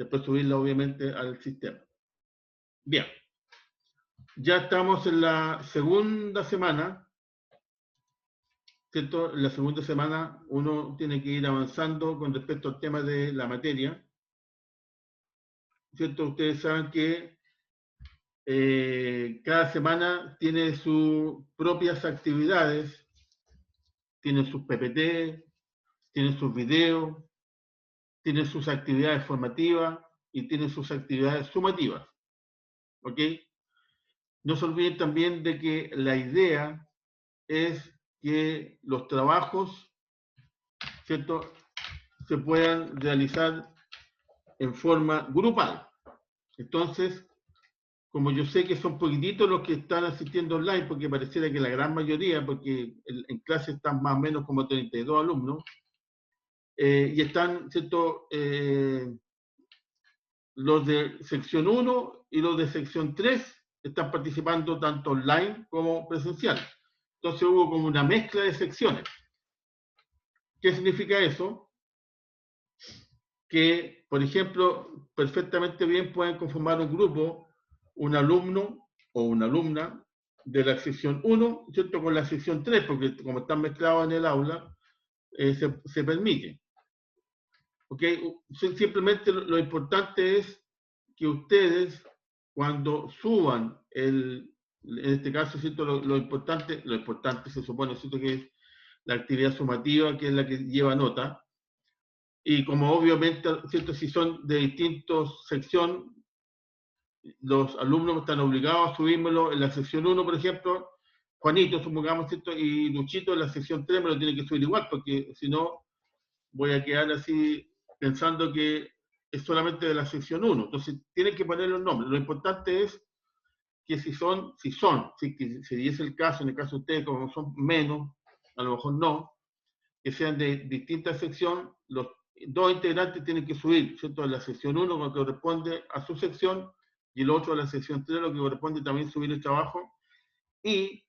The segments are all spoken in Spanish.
después subirla obviamente al sistema. Bien, ya estamos en la segunda semana, ¿cierto? En la segunda semana uno tiene que ir avanzando con respecto al tema de la materia, ¿cierto? Ustedes saben que cada semana tiene sus propias actividades, tiene sus PPT, tiene sus videos, tiene sus actividades formativas y tiene sus actividades sumativas. ¿Ok? No se olviden también de que la idea es que los trabajos, ¿cierto?, se puedan realizar en forma grupal. Entonces, como yo sé que son poquititos los que están asistiendo online, porque pareciera que la gran mayoría, porque en clase están más o menos como 32 alumnos, y están, ¿cierto?, los de sección 1 y los de sección 3 están participando tanto online como presencial. Entonces hubo como una mezcla de secciones. ¿Qué significa eso? Que, por ejemplo, perfectamente bien pueden conformar un grupo, un alumno o una alumna de la sección 1, ¿cierto?, con la sección 3, porque como están mezclados en el aula, se permite. ¿Ok? Simplemente lo importante es que ustedes, cuando suban en este caso, ¿cierto?, lo importante se supone, ¿cierto?, que es la actividad sumativa, que es la que lleva nota, y como obviamente, ¿cierto?, si son de distintas secciones, los alumnos están obligados a subírmelo en la sección 1, por ejemplo, Juanito, supongamos, ¿cierto?, y Luchito en la sección 3 me lo tiene que subir igual, porque si no, voy a quedar así pensando que es solamente de la sección 1. Entonces, tienen que poner los nombres. Lo importante es que si es el caso, en el caso de ustedes, como son menos, a lo mejor no, que sean de distintas secciones, los dos integrantes tienen que subir, ¿cierto?, a la sección 1, lo que corresponde a su sección, y el otro a la sección 3, lo que corresponde también subir el trabajo, y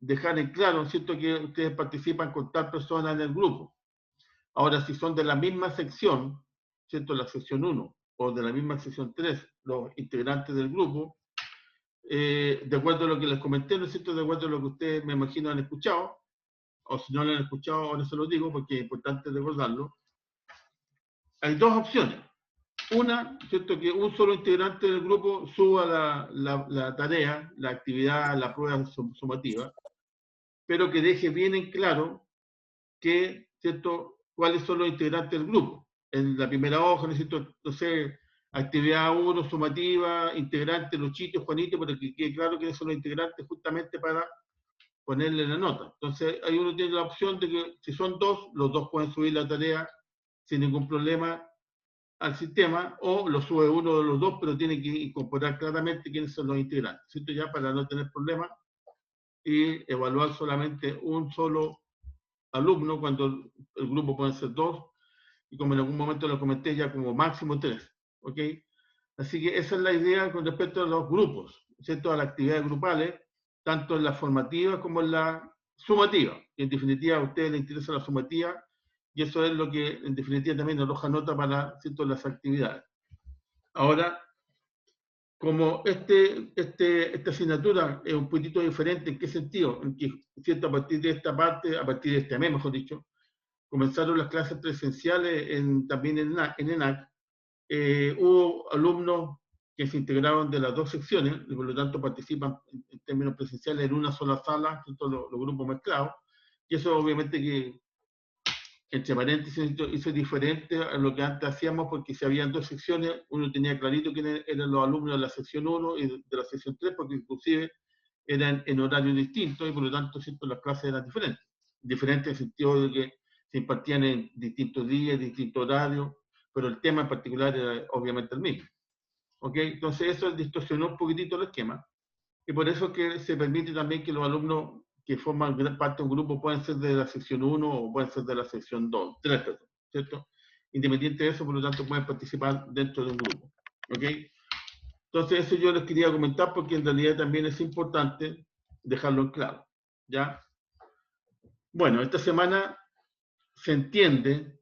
dejar en claro, ¿cierto?, que ustedes participan con tal persona en el grupo. Ahora, si son de la misma sección, ¿cierto?, la sección 1, o de la misma sección 3, los integrantes del grupo, de acuerdo a lo que les comenté, ¿no es cierto?, de acuerdo a lo que ustedes me imagino han escuchado, o si no lo han escuchado, ahora se lo digo porque es importante recordarlo. Hay dos opciones. Una, ¿cierto?, que un solo integrante del grupo suba la tarea, la actividad, la prueba sumativa, pero que deje bien en claro que, ¿cierto?, cuáles son los integrantes del grupo. En la primera hoja, necesito, no sé, actividad 1, sumativa, integrante, Luchito, Juanito, para que quede claro quiénes son los integrantes justamente para ponerle la nota. Entonces, ahí uno tiene la opción de que si son dos, los dos pueden subir la tarea sin ningún problema al sistema, o lo sube uno de los dos, pero tiene que incorporar claramente quiénes son los integrantes, ¿cierto? Ya para no tener problemas y evaluar solamente un solo alumno cuando el grupo puede ser dos, y como en algún momento lo comenté, ya como máximo 3, ¿ok? Así que esa es la idea con respecto a los grupos, ¿cierto?, a las actividades grupales, tanto en la formativa como en la sumativa. Y en definitiva, a ustedes les interesa la sumativa, y eso es lo que en definitiva también arroja nota para, ¿cierto?, las actividades. Ahora, como esta asignatura es un poquitito diferente, ¿en qué sentido? En que, ¿cierto?, a partir de esta parte, a partir de este mes, mejor dicho, comenzaron las clases presenciales también en ENAC. Hubo alumnos que se integraron de las dos secciones, y por lo tanto participan en términos presenciales en una sola sala, los grupos mezclados, y eso obviamente que, entre paréntesis, hizo diferente a lo que antes hacíamos, porque si habían dos secciones, uno tenía clarito quiénes eran los alumnos de la sección 1 y de la sección 3, porque inclusive eran en horarios distintos, y por lo tanto, ¿cierto?, las clases eran diferentes. Diferentes en el sentido de que se impartían en distintos días, distintos horarios, pero el tema en particular era obviamente el mismo. ¿Ok? Entonces eso distorsionó un poquitito el esquema, y por eso es que se permite también que los alumnos que forman gran parte de un grupo pueden ser de la sección 1 o pueden ser de la sección 2, 3, ¿cierto? Independiente de eso, por lo tanto, pueden participar dentro de un grupo. ¿Ok? Entonces eso yo les quería comentar porque en realidad también es importante dejarlo en claro. ¿Ya? Bueno, esta semana se entiende,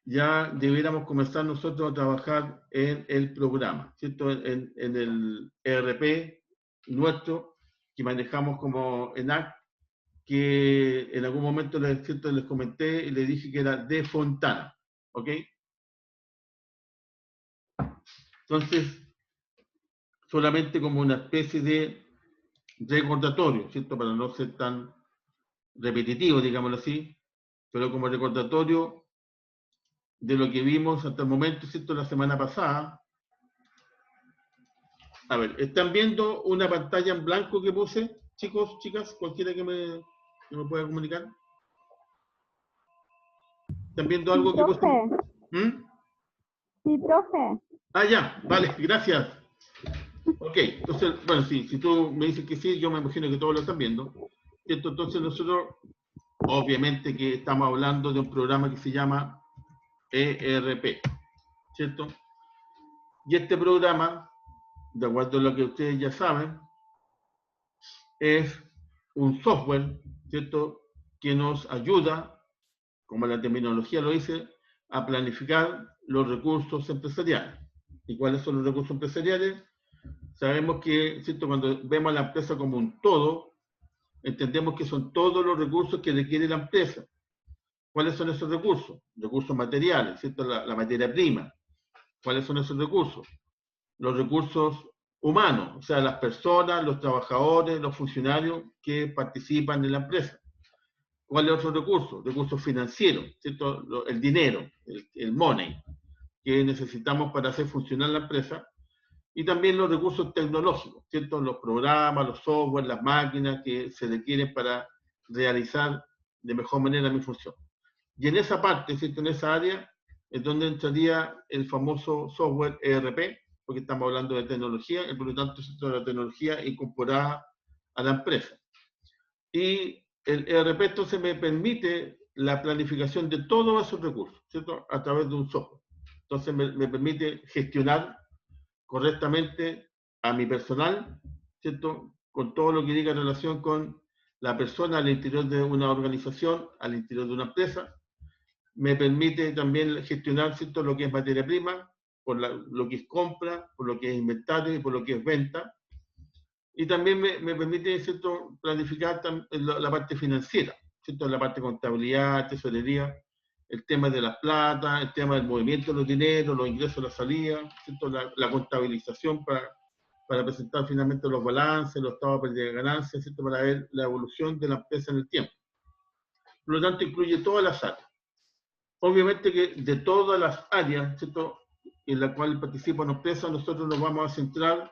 ya debiéramos comenzar nosotros a trabajar en el programa, ¿cierto? En el ERP nuestro, que manejamos como ENAC, que en algún momento ¿cierto? Les comenté y les dije que era de Fontana, ¿ok? Entonces, solamente como una especie de recordatorio, ¿cierto? Para no ser tan repetitivo, digámoslo así, pero como recordatorio de lo que vimos hasta el momento, ¿cierto? La semana pasada. A ver, ¿están viendo una pantalla en blanco que puse? Chicos, chicas, cualquiera que me pueda comunicar. ¿Están viendo Sí, algo que puse? profe. ¿Mm? Sí, profe. Ah, ya, vale, gracias. Ok, entonces, bueno, sí, si tú me dices que sí, yo me imagino que todos lo están viendo. ¿Cierto? Entonces nosotros, obviamente que estamos hablando de un programa que se llama ERP, ¿cierto? Y este programa, de acuerdo a lo que ustedes ya saben, es un software, ¿cierto? Que nos ayuda, como la terminología lo dice, a planificar los recursos empresariales. ¿Y cuáles son los recursos empresariales? Sabemos que, ¿cierto? Cuando vemos a la empresa como un todo, entendemos que son todos los recursos que requiere la empresa. ¿Cuáles son esos recursos? Recursos materiales, ¿cierto? La materia prima. ¿Cuáles son esos recursos? Los recursos humanos, o sea, las personas, los trabajadores, los funcionarios que participan en la empresa. ¿Cuál es otro recurso? Recursos financieros, ¿cierto? El dinero, el money, que necesitamos para hacer funcionar la empresa. Y también los recursos tecnológicos, ¿cierto? Los programas, los software, las máquinas que se requieren para realizar de mejor manera mi función. Y en esa parte, ¿cierto? En esa área, es donde entraría el famoso software ERP, porque estamos hablando de tecnología, y por lo tanto, ¿cierto? La tecnología incorporada a la empresa. Y el ERP entonces me permite la planificación de todos esos recursos, ¿cierto? A través de un software. Entonces me permite gestionar correctamente a mi personal, ¿cierto? Con todo lo que diga en relación con la persona al interior de una organización, al interior de una empresa. Me permite también gestionar, ¿cierto? Lo que es materia prima, por lo que es compra, por lo que es inventario y por lo que es venta. Y también me permite, ¿cierto? Planificar la parte financiera, ¿cierto? La parte de contabilidad, tesorería, el tema de las plata, el tema del movimiento de los dineros, los ingresos, la salida, ¿cierto? La contabilización para presentar finalmente los balances, los estados de pérdida de ganancias, ¿cierto? Para ver la evolución de la empresa en el tiempo. Por lo tanto, incluye todas las áreas. Obviamente que de todas las áreas, ¿cierto? En la cual participa una empresa, nosotros nos vamos a centrar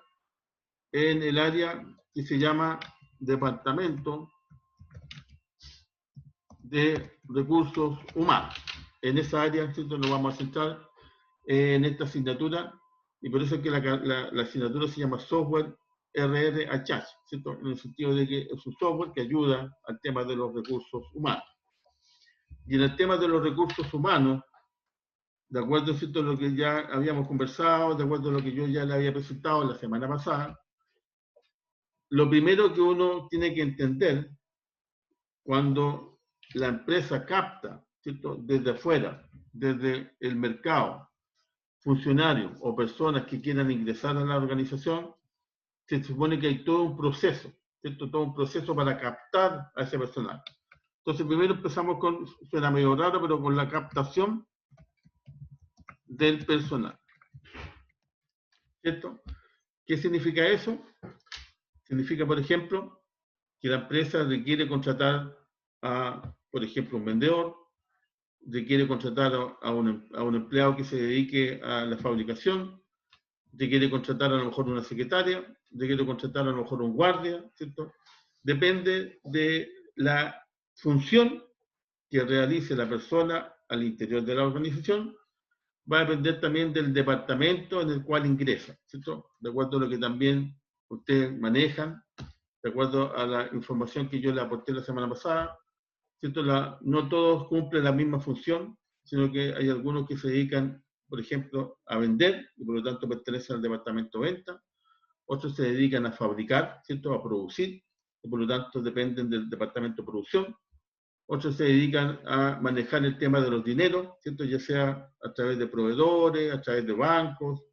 en el área que se llama Departamento de Recursos Humanos. En esa área, ¿cierto? Nos vamos a centrar en esta asignatura y por eso es que la asignatura se llama Software RRHH, ¿cierto? En el sentido de que es un software que ayuda al tema de los recursos humanos. Y en el tema de los recursos humanos, de acuerdo ¿cierto? A lo que ya habíamos conversado, de acuerdo a lo que yo ya le había presentado la semana pasada, lo primero que uno tiene que entender cuando la empresa capta, ¿cierto? Desde afuera, desde el mercado, funcionarios o personas que quieran ingresar a la organización, se supone que hay todo un proceso, ¿cierto? Todo un proceso para captar a ese personal. Entonces, primero empezamos con, suena medio raro, pero con la captación del personal, ¿cierto? ¿Qué significa eso? Significa, por ejemplo, que la empresa requiere contratar a, por ejemplo, un vendedor, requiere contratar a un empleado que se dedique a la fabricación, requiere contratar a lo mejor una secretaria, requiere contratar a lo mejor un guardia, ¿cierto? Depende de la función que realice la persona al interior de la organización, va a depender también del departamento en el cual ingresa, ¿cierto? De acuerdo a lo que también ustedes manejan, de acuerdo a la información que yo le aporté la semana pasada, ¿cierto? No todos cumplen la misma función, sino que hay algunos que se dedican, por ejemplo, a vender y por lo tanto pertenecen al departamento de venta, otros se dedican a fabricar, ¿cierto? A producir y por lo tanto dependen del departamento de producción, otros se dedican a manejar el tema de los dineros, ¿cierto? Ya sea a través de proveedores, a través de bancos,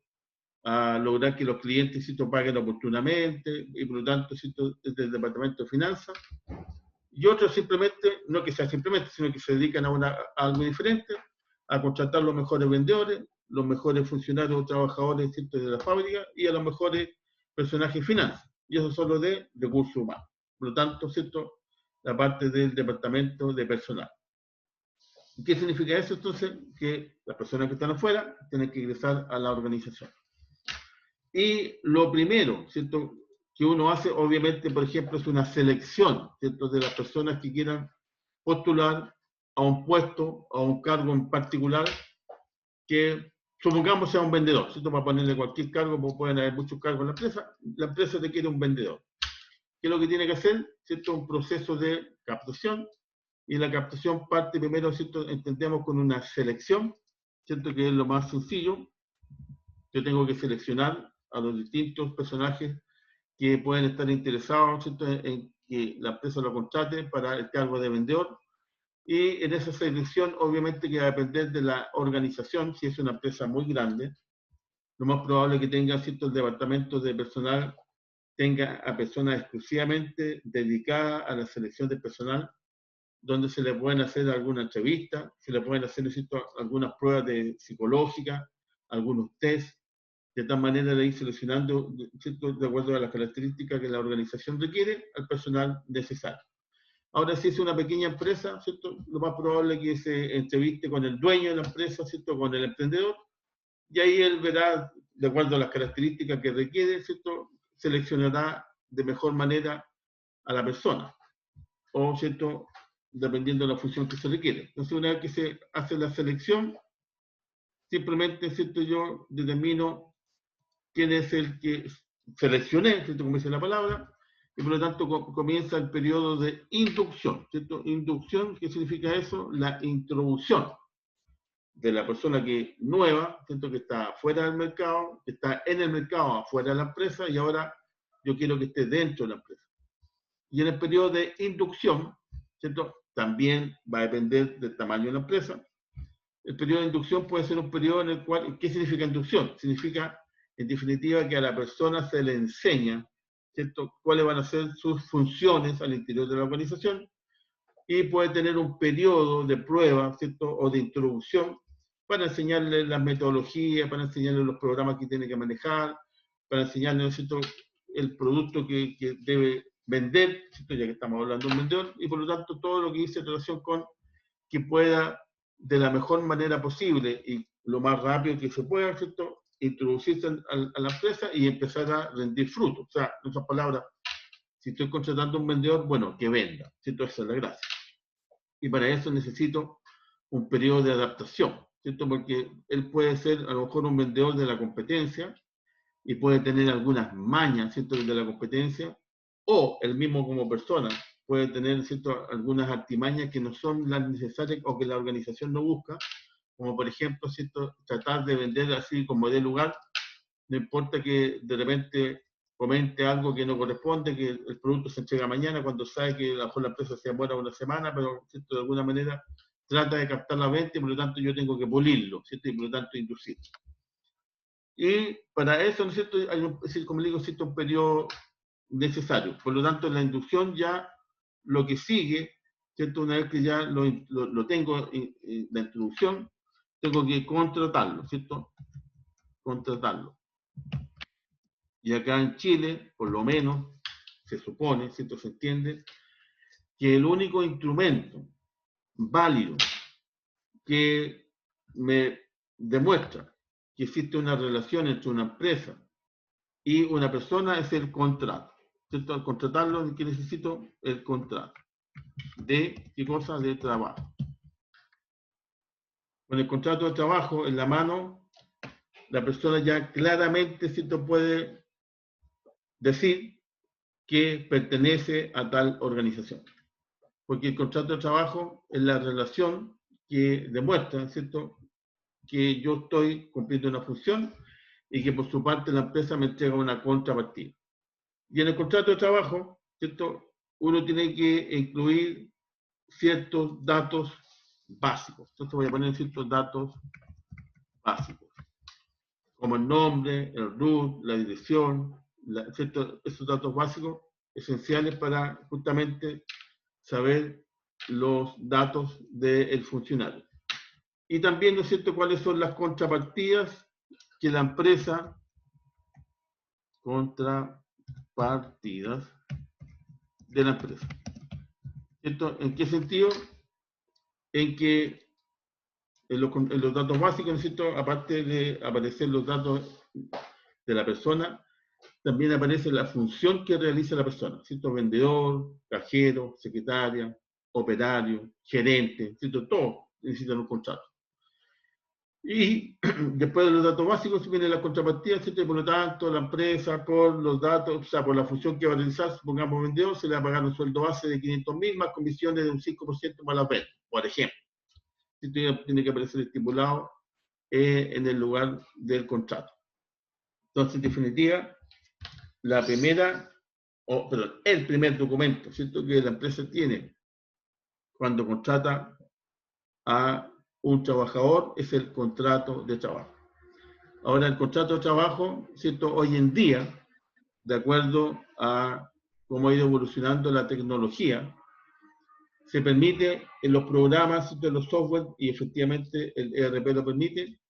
a lograr que los clientes, ¿cierto?, paguen oportunamente, y por lo tanto, ¿cierto?, desde el Departamento de Finanzas. Y otros simplemente, no que sea simplemente, sino que se dedican a algo diferente, a contratar los mejores vendedores, los mejores funcionarios o trabajadores, ¿cierto?, de la fábrica, y a los mejores personajes de finanzas. Y eso solo de recursos humanos. Por lo tanto, ¿cierto?, la parte del departamento de personal. ¿Qué significa eso entonces? Que las personas que están afuera tienen que ingresar a la organización. Y lo primero, ¿cierto?, que uno hace, obviamente, por ejemplo, es una selección, ¿cierto?, de las personas que quieran postular a un puesto, a un cargo en particular, que supongamos sea un vendedor, ¿cierto? Para ponerle cualquier cargo, porque pueden haber muchos cargos en la empresa te quiere un vendedor. ¿Qué es lo que tiene que hacer? ¿Cierto? Un proceso de captación, y la captación parte primero, ¿cierto?, entendemos con una selección, ¿cierto?, que es lo más sencillo. Yo tengo que seleccionar a los distintos personajes que pueden estar interesados, ¿cierto?, en que la empresa lo contrate para el cargo de vendedor. Y en esa selección, obviamente, que va a depender de la organización. Si es una empresa muy grande, lo más probable es que tenga ciertos departamentos de personal, tenga a personas exclusivamente dedicadas a la selección de personal, donde se le pueden hacer alguna entrevista, se le pueden hacer, ¿cierto?, algunas pruebas psicológicas, algunos test, de tal manera de ir seleccionando, ¿cierto?, de acuerdo a las características que la organización requiere, al personal necesario. Ahora, si es una pequeña empresa, ¿cierto?, lo más probable es que se entreviste con el dueño de la empresa, ¿cierto?, con el emprendedor, y ahí él verá, de acuerdo a las características que requiere, ¿cierto?, seleccionará de mejor manera a la persona, o, ¿cierto?, dependiendo de la función que se requiere. Entonces, una vez que se hace la selección, simplemente, ¿cierto?, yo determino quién es el que seleccioné, ¿cierto?, como dice la palabra, y por lo tanto comienza el periodo de inducción, ¿cierto? Inducción, ¿qué significa eso? La introducción de la persona que nueva, ¿cierto?, que está fuera del mercado, que está en el mercado, afuera de la empresa, y ahora yo quiero que esté dentro de la empresa. Y en el periodo de inducción, ¿cierto?, también va a depender del tamaño de la empresa. El periodo de inducción puede ser un periodo en el cual, ¿qué significa inducción? Significa, en definitiva, que a la persona se le enseña, ¿cierto?, cuáles van a ser sus funciones al interior de la organización, y puede tener un periodo de prueba, ¿cierto?, o de introducción, para enseñarle las metodologías, para enseñarle los programas que tiene que manejar, para enseñarle, ¿cierto?, el producto que debe vender, ¿cierto?, ya que estamos hablando de un vendedor, y por lo tanto todo lo que dice en relación con que pueda, de la mejor manera posible y lo más rápido que se pueda, ¿cierto?, introducirse a la empresa y empezar a rendir frutos. O sea, en otras palabras, si estoy contratando a un vendedor, bueno, que venda, ¿cierto? Esa es la gracia. Y para eso necesito un periodo de adaptación, ¿cierto? Porque él puede ser a lo mejor un vendedor de la competencia y puede tener algunas mañas, ¿cierto?, de la competencia, o él mismo como persona puede tener, ¿cierto?, algunas artimañas que no son las necesarias o que la organización no busca, como por ejemplo, ¿cierto?, tratar de vender así como de lugar, no importa que de repente comente algo que no corresponde, que el producto se entrega mañana, cuando sabe que a lo mejor la empresa se demora una semana, pero, ¿cierto?, de alguna manera trata de captar la venta, y por lo tanto yo tengo que pulirlo, ¿cierto?, y por lo tanto inducirlo. Y para eso, ¿no es cierto?, hay un, es decir, como le digo, ¿cierto?, un periodo necesario. Por lo tanto, en la inducción ya lo que sigue, ¿cierto?, una vez que ya lo tengo en la introducción, tengo que contratarlo, ¿cierto? Contratarlo. Y acá en Chile, por lo menos, se supone, ¿cierto?, se entiende, que el único instrumento válido que me demuestra que existe una relación entre una empresa y una persona es el contrato, ¿cierto? Al contratarlo, ¿qué necesito? El contrato. ¿De qué cosa? De trabajo. Con el contrato de trabajo en la mano, la persona ya claramente, ¿cierto?, puede decir que pertenece a tal organización. Porque el contrato de trabajo es la relación que demuestra, ¿cierto?, que yo estoy cumpliendo una función y que por su parte la empresa me entrega una contrapartida. Y en el contrato de trabajo, ¿cierto?, uno tiene que incluir ciertos datos básicos. Entonces voy a poner ciertos datos básicos, como el nombre, el root, la dirección, esos datos básicos esenciales para justamente saber los datos del funcionario. Y también, ¿no es cierto?, cuáles son las contrapartidas que la empresa, contrapartidas de la empresa. ¿Cierto? ¿En qué sentido? En que en los datos básicos, ¿no es cierto?, aparte de aparecer los datos de la persona, también aparece la función que realiza la persona, ¿cierto? Vendedor, cajero, secretaria, operario, gerente, ¿cierto? Todos necesitan un contrato. Y después de los datos básicos viene la contrapartida, ¿cierto? Y por lo tanto, la empresa, por los datos, o sea, por la función que va a realizar, supongamos vendedor, se le va a pagar un sueldo base de 500.000 más comisiones de un 5% para las ventas, por ejemplo. ¿Cierto? Tiene que aparecer estipulado en el lugar del contrato. Entonces, en definitiva, el primer documento, ¿cierto?, que la empresa tiene cuando contrata a un trabajador es el contrato de trabajo. Ahora, el contrato de trabajo, ¿cierto?, hoy en día, de acuerdo a cómo ha ido evolucionando la tecnología, se permite en los programas de los software, y efectivamente el ERP lo permite,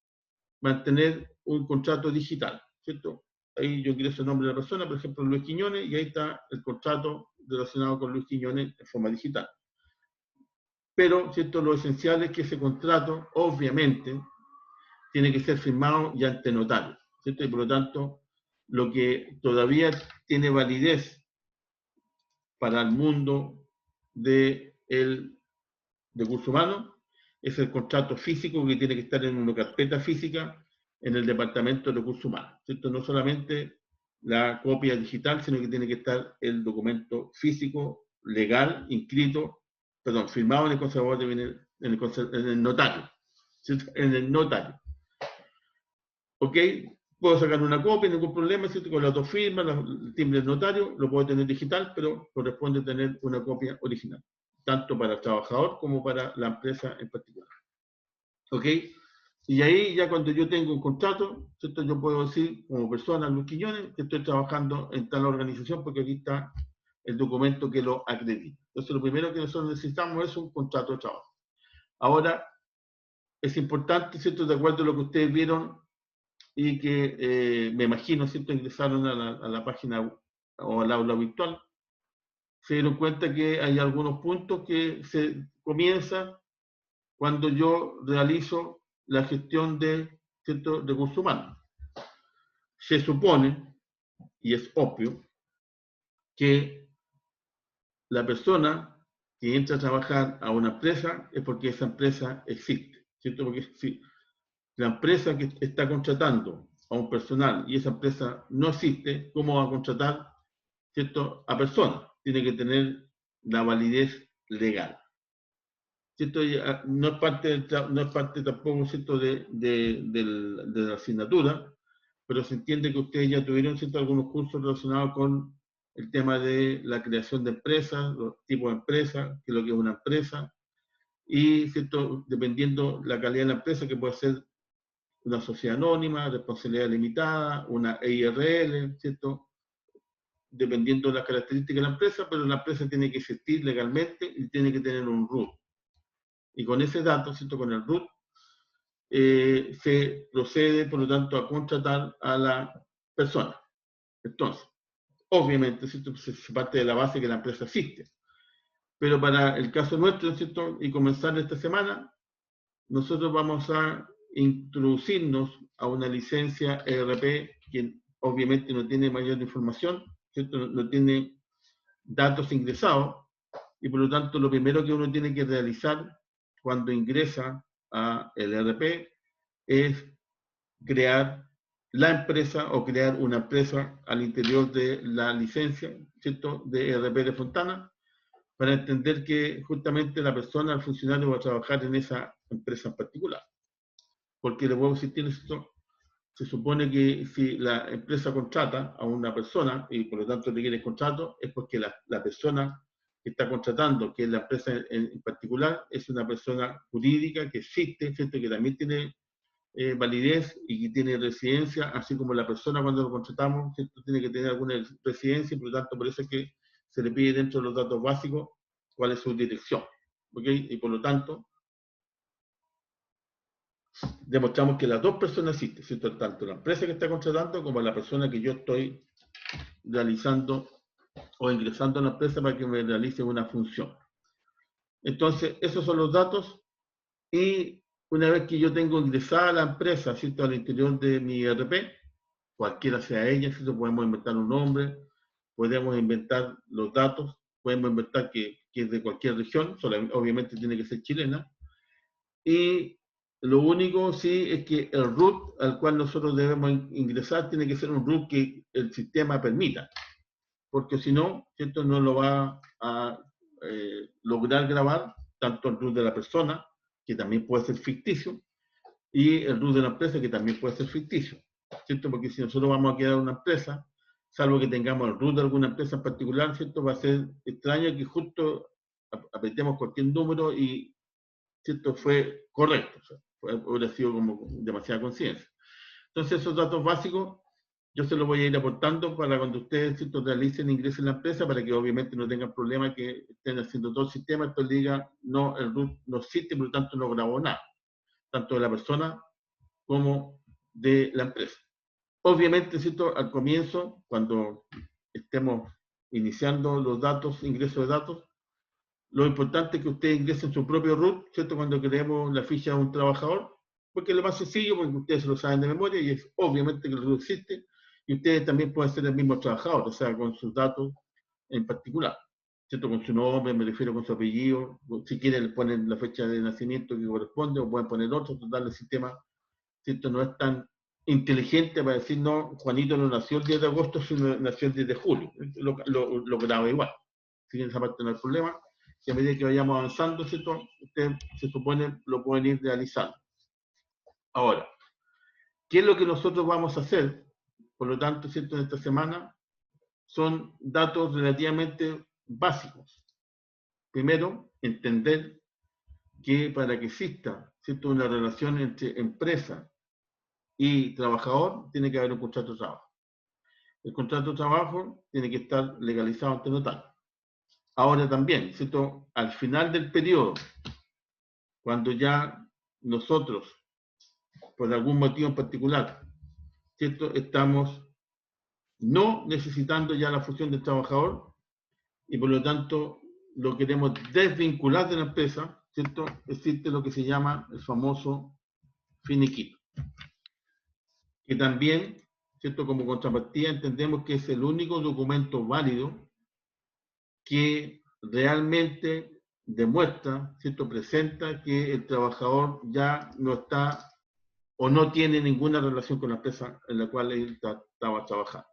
mantener un contrato digital, ¿cierto? Ahí yo ingreso el nombre de la persona, por ejemplo, Luis Quiñones, y ahí está el contrato relacionado con Luis Quiñones en forma digital. Pero, ¿cierto?, lo esencial es que ese contrato, obviamente, tiene que ser firmado ya ante notario, ¿cierto? Y por lo tanto, lo que todavía tiene validez para el mundo del recurso humano es el contrato físico que tiene que estar en una carpeta física en el departamento de recursos humanos, ¿cierto? No solamente la copia digital, sino que tiene que estar el documento físico, legal, firmado en el conservador en el notario, ¿cierto? En el notario. ¿Ok? Puedo sacar una copia, ningún problema, ¿cierto? Con las dos firmas, el timbre del notario, lo puedo tener digital, pero corresponde tener una copia original, tanto para el trabajador como para la empresa en particular. ¿Ok? Y ahí ya cuando yo tengo un contrato, ¿cierto?, yo puedo decir como persona, Luis Quiñones, que estoy trabajando en tal organización porque aquí está el documento que lo acredita. Entonces lo primero que nosotros necesitamos es un contrato de trabajo. Ahora, es importante, ¿cierto?, de acuerdo a lo que ustedes vieron y que me imagino, ¿cierto?, ingresaron a la página o al aula virtual, se dieron cuenta que hay algunos puntos que se comienzan cuando yo realizo la gestión de ciertos recursos humanos. Se supone, y es obvio, que la persona que entra a trabajar a una empresa es porque esa empresa existe, ¿cierto? Porque si la empresa que está contratando a un personal y esa empresa no existe, ¿cómo va a contratar, ¿cierto?, a personas? Tiene que tener la validez legal. ¿Cierto? No es parte tampoco, ¿cierto?, de la asignatura, pero se entiende que ustedes ya tuvieron, ¿cierto?, algunos cursos relacionados con el tema de la creación de empresas, los tipos de empresas, qué es lo que es una empresa, y, ¿cierto?, dependiendo la calidad de la empresa, que puede ser una sociedad anónima, responsabilidad limitada, una EIRL, ¿cierto?, dependiendo de las características de la empresa, pero la empresa tiene que existir legalmente y tiene que tener un RUT. Y con ese dato, ¿cierto?, con el RUT, se procede, por lo tanto, a contratar a la persona. Entonces, obviamente, ¿cierto?, se parte de la base que la empresa existe. Pero para el caso nuestro, ¿cierto?, y comenzar esta semana, nosotros vamos a introducirnos a una licencia ERP que obviamente no tiene mayor información, ¿cierto?, no tiene datos ingresados, y por lo tanto lo primero que uno tiene que realizar cuando ingresa a el ERP es crear la empresa o crear una empresa al interior de la licencia, ¿cierto?, de ERP de Fontana, para entender que justamente la persona, el funcionario, va a trabajar en esa empresa en particular. Porque le puedo decir, esto, se supone que si la empresa contrata a una persona y por lo tanto requiere contrato, es porque la persona que está contratando, que es la empresa en particular, es una persona jurídica que existe, ¿cierto? Que también tiene validez y que tiene residencia, así como la persona cuando lo contratamos, ¿cierto? Tiene que tener alguna residencia y por lo tanto por eso es que se le pide dentro de los datos básicos cuál es su dirección. ¿Ok? Y por lo tanto, demostramos que las dos personas existen, ¿cierto? Tanto la empresa que está contratando como la persona que yo estoy realizando o ingresando a la empresa para que me realice una función. Entonces, esos son los datos y una vez que yo tengo ingresada a la empresa, ¿cierto? Al interior de mi ERP, cualquiera sea ella, ¿cierto? Podemos inventar un nombre, podemos inventar los datos, podemos inventar que es de cualquier región, obviamente tiene que ser chilena, y lo único sí es que el root al cual nosotros debemos ingresar tiene que ser un root que el sistema permita, porque si no, ¿cierto? No lo va a lograr grabar tanto el root de la persona, que también puede ser ficticio, y el root de la empresa, que también puede ser ficticio, ¿cierto? Porque si nosotros vamos a crear una empresa, salvo que tengamos el root de alguna empresa en particular, ¿cierto? Va a ser extraño que justo apretemos cualquier número y, ¿cierto? Fue correcto, o sea, hubiera sido como demasiada conciencia. Entonces, esos datos básicos yo se los voy a ir aportando para cuando ustedes, ¿cierto? Realicen ingresos en la empresa, para que obviamente no tengan problema que estén haciendo todo el sistema, esto diga, no, el root no existe, por lo tanto no grabó nada, tanto de la persona como de la empresa. Obviamente, ¿cierto? Al comienzo, cuando estemos iniciando los datos, ingresos de datos, lo importante es que ustedes ingresen su propio root, ¿cierto? Cuando creemos la ficha de un trabajador, porque es lo más sencillo, porque ustedes lo saben de memoria y es obviamente que el root existe, y ustedes también pueden ser el mismo trabajador, o sea, con sus datos en particular, ¿cierto? Con su nombre, me refiero con su apellido, si quieren le ponen la fecha de nacimiento que corresponde, o pueden poner otro, total, el sistema, ¿cierto? No es tan inteligente para decir, no, Juanito no nació el 10 de agosto, sino nació el 10 de julio, lo graba igual, así que esa parte no hay problema, y a medida que vayamos avanzando, ¿cierto? Ustedes se supone lo pueden ir realizando. Ahora, ¿qué es lo que nosotros vamos a hacer? Por lo tanto, ¿cierto? En esta semana son datos relativamente básicos. Primero, entender que para que exista, ¿cierto? Una relación entre empresa y trabajador, tiene que haber un contrato de trabajo. El contrato de trabajo tiene que estar legalizado ante notario. Ahora también, ¿cierto? Al final del periodo, cuando ya nosotros, por algún motivo en particular, ¿cierto? Estamos no necesitando ya la función del trabajador y por lo tanto lo queremos desvincular de la empresa, ¿cierto? Existe lo que se llama el famoso finiquito, que también, ¿cierto? Como contrapartida entendemos que es el único documento válido que realmente demuestra, ¿cierto? Presenta que el trabajador ya no está o no tiene ninguna relación con la empresa en la cual él estaba trabajando.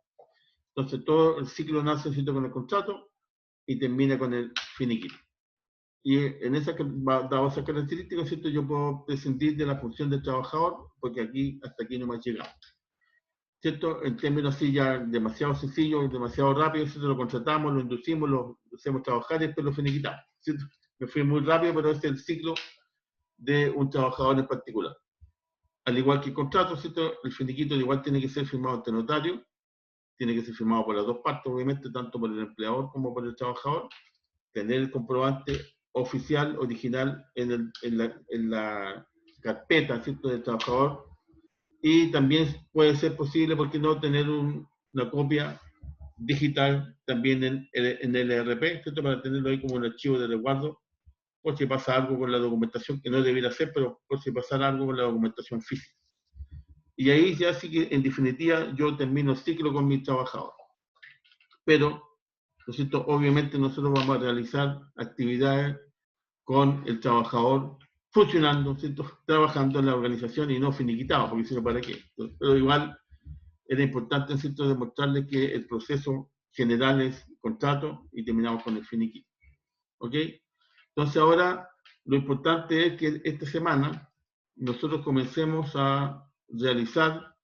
Entonces todo el ciclo nace, ¿cierto? Con el contrato y termina con el finiquito. Y en esa, dado esas características, ¿cierto? Yo puedo prescindir de la función del trabajador, porque aquí, hasta aquí no me ha llegado. ¿Cierto? En términos así ya demasiado sencillos, demasiado rápidos, ¿cierto? Lo contratamos, lo inducimos, lo hacemos trabajar y después lo finiquitamos, ¿cierto? Me fui muy rápido, pero este es el ciclo de un trabajador en particular. Al igual que el contrato, ¿cierto? El finiquito igual tiene que ser firmado ante notario, tiene que ser firmado por las dos partes, obviamente, tanto por el empleador como por el trabajador, tener el comprobante oficial, original, en la carpeta, ¿cierto? Del trabajador, y también puede ser posible, ¿por qué no?, tener una copia digital también en el ERP, ¿cierto? Para tenerlo ahí como un archivo de resguardo, por si pasa algo con la documentación, que no debiera ser, pero por si pasa algo con la documentación física. Y ahí ya sí que, en definitiva, yo termino el ciclo con mis trabajadores. Pero, ¿no es cierto?, obviamente nosotros vamos a realizar actividades con el trabajador funcionando, ¿cierto?, trabajando en la organización y no finiquitado, porque si no, ¿para qué? Pero igual era importante, ¿cierto?, demostrarles que el proceso general es contrato y terminamos con el finiquito. ¿Ok? Entonces ahora lo importante es que esta semana nosotros comencemos a realizar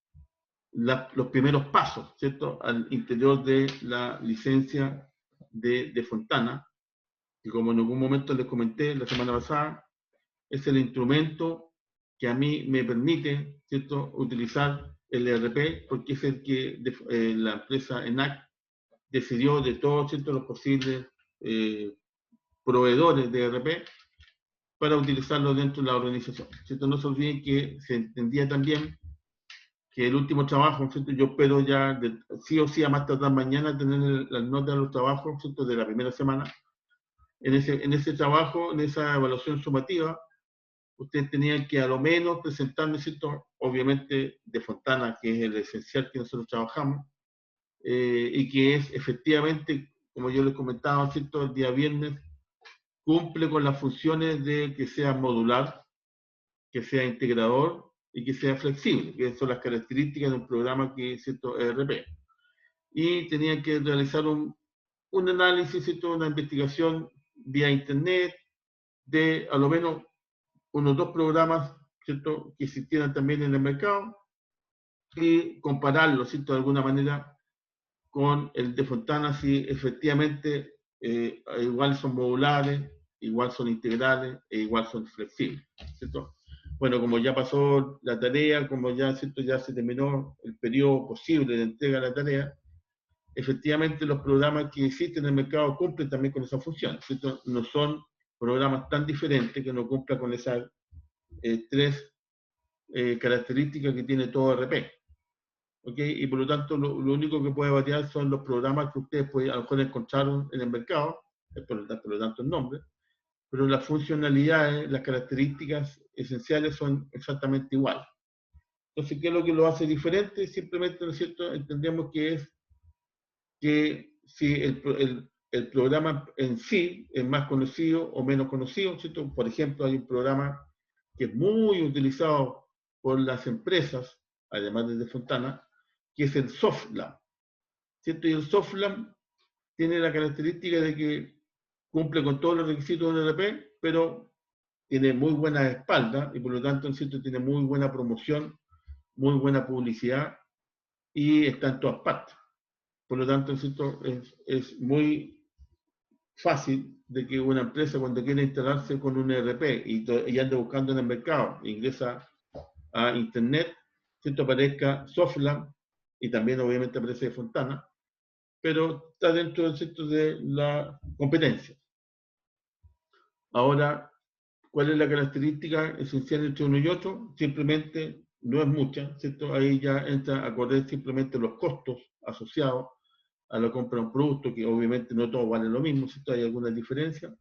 los primeros pasos, ¿cierto?, al interior de la licencia de Fontana, que como en algún momento les comenté la semana pasada, es el instrumento que a mí me permite, ¿cierto?, utilizar el ERP, porque es el que la empresa ENAC decidió de todos, ¿cierto?, los posibles proveedores de ERP para utilizarlo dentro de la organización, ¿cierto? No se olviden que se entendía también que el último trabajo, ¿cierto? Yo espero ya sí o sí a más tardar mañana tener las notas de los trabajos, ¿cierto?, de la primera semana. En ese trabajo, en esa evaluación sumativa, ustedes tenían que a lo menos presentarme, ¿cierto?, obviamente de Fontana, que es el esencial que nosotros trabajamos, y que es efectivamente, como yo les comentaba, ¿cierto?, el día viernes, cumple con las funciones de que sea modular, que sea integrador y que sea flexible, que son las características de un programa que es, ¿cierto?, ERP. Y tenían que realizar un análisis, ¿cierto?, una investigación vía internet de a lo menos unos 2 programas, ¿cierto?, que existieran también en el mercado y compararlo, ¿cierto?, de alguna manera con el de Fontana, si efectivamente igual son modulares, igual son integrales e igual son flexibles, ¿cierto? Bueno, como ya pasó la tarea, como ya, ¿cierto?, ya se terminó el periodo posible de entrega de la tarea, efectivamente los programas que existen en el mercado cumplen también con esa función, ¿cierto? No son programas tan diferentes que no cumplan con esas 3 características que tiene todo RP. ¿Ok? Y por lo tanto, lo único que puede variar son los programas que ustedes pueden, a lo mejor encontraron en el mercado, por lo tanto el nombre, pero las funcionalidades, las características esenciales son exactamente iguales. Entonces, ¿qué es lo que lo hace diferente? Simplemente, ¿no es cierto?, entendemos que es que si el programa en sí es más conocido o menos conocido, ¿cierto? Por ejemplo, hay un programa que es muy utilizado por las empresas, además de Fontana, que es el SoftLab, ¿cierto? Y el SoftLab tiene la característica de que cumple con todos los requisitos de un ERP, pero tiene muy buena espalda y por lo tanto, ¿cierto?, tiene muy buena promoción, muy buena publicidad y está en todas partes. Por lo tanto, ¿cierto?, es muy fácil de que una empresa cuando quiere instalarse con un ERP y anda buscando en el mercado, ingresa a internet, ¿cierto?, aparezca SoftLab y también obviamente aparece Fontana, pero está dentro del sector de la competencia. Ahora, ¿cuál es la característica esencial entre uno y otro? Simplemente no es mucha, ¿cierto? Ahí ya entra a correr simplemente los costos asociados a la compra de un producto, que obviamente no todos valen lo mismo, ¿cierto? Hay algunas diferencias.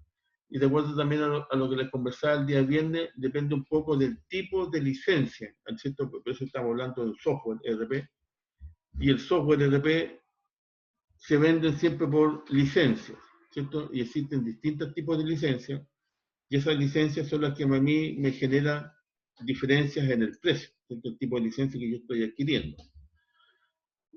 Y de acuerdo también a lo que les conversaba el día viernes, depende un poco del tipo de licencia, ¿cierto? Por eso estamos hablando del software ERP. Y el software ERP se venden siempre por licencias, ¿cierto? Y existen distintos tipos de licencias, y esas licencias son las que a mí me generan diferencias en el precio, ¿cierto?, el tipo de licencia que yo estoy adquiriendo.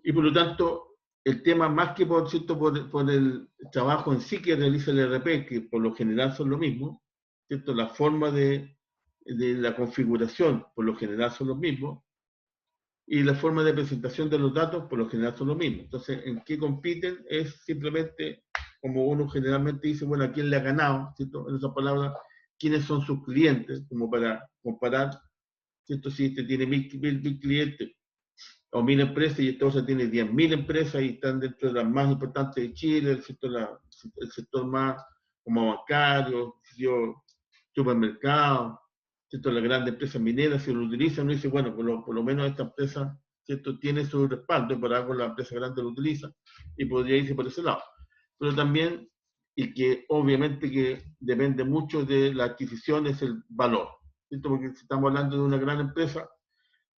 Y por lo tanto, el tema más que por, ¿cierto?, por el trabajo en sí que realiza el ERP, que por lo general son lo mismo, ¿cierto?, la forma de la configuración por lo general son los mismos, y la forma de presentación de los datos por lo general son los mismos. Entonces, ¿en qué compiten? Es simplemente, como uno generalmente dice, bueno, ¿a quién le ha ganado? ¿Cierto? En otras palabras, ¿quiénes son sus clientes? Como para comparar, ¿cierto? Si este tiene 1000 clientes o 1000 empresas y esta otra tiene 10.000 empresas y están dentro de las más importantes de Chile, el sector más como bancario, supermercado, ¿cierto? Las grandes empresas mineras, si lo utilizan, uno dice, bueno, por lo menos esta empresa, ¿cierto?, tiene su respaldo, y por algo la empresa grande lo utiliza, y podría irse por ese lado. Pero también, y que obviamente que depende mucho de la adquisición, es el valor, ¿cierto? Porque si estamos hablando de una gran empresa,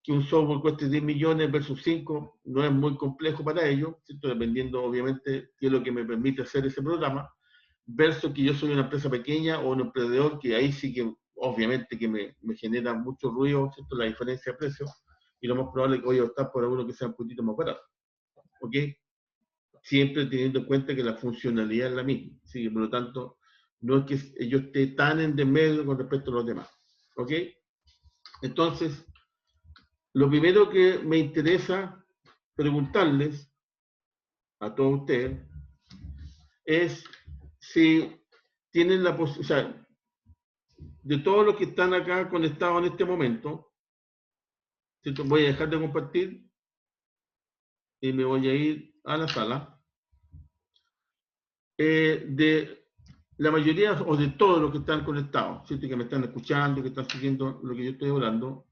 que un software cueste 10 millones versus 5, no es muy complejo para ellos, ¿cierto?, dependiendo obviamente qué es lo que me permite hacer ese programa, versus que yo soy una empresa pequeña o un emprendedor, que ahí sí que obviamente que me genera mucho ruido, ¿cierto?, la diferencia de precios, y lo más probable es que voy a optar por alguno que sea un poquito más barato, ¿ok? Siempre teniendo en cuenta que la funcionalidad es la misma, ¿sí? Por lo tanto, no es que yo esté tan en desmedio con respecto a los demás, ¿ok? Entonces, lo primero que me interesa preguntarles a todos ustedes es si tienen la posibilidad, o sea, de todos los que están acá conectados en este momento, ¿cierto? Voy a dejar de compartir y me voy a ir a la sala. De la mayoría o de todos los que están conectados, ¿cierto? Que me están escuchando, que están siguiendo lo que yo estoy hablando,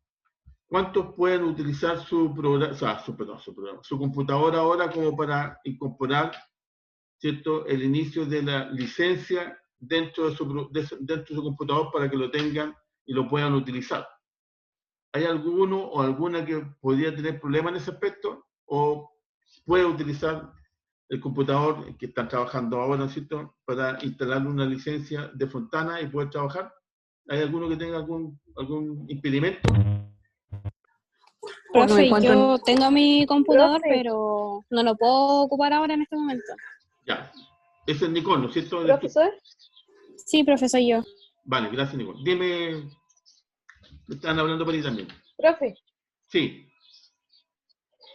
¿cuántos pueden utilizar su programa, o sea, su computadora ahora como para incorporar, ¿cierto?, el inicio de la licencia dentro de su computador para que lo tengan y lo puedan utilizar? ¿Hay alguno o alguna que podría tener problemas en ese aspecto? ¿O puede utilizar el computador que están trabajando ahora, ¿cierto?, para instalar una licencia de Fontana y poder trabajar? ¿Hay alguno que tenga algún impedimento? Profe, yo tengo mi computador, Profe. pero no lo puedo ocupar ahora en este momento. Ya. Ese es Nicole, ¿no es cierto? ¿Profesor? Sí, profe, soy yo. Vale, gracias, Nicole. Dime, me están hablando por ahí también. Profe, Sí.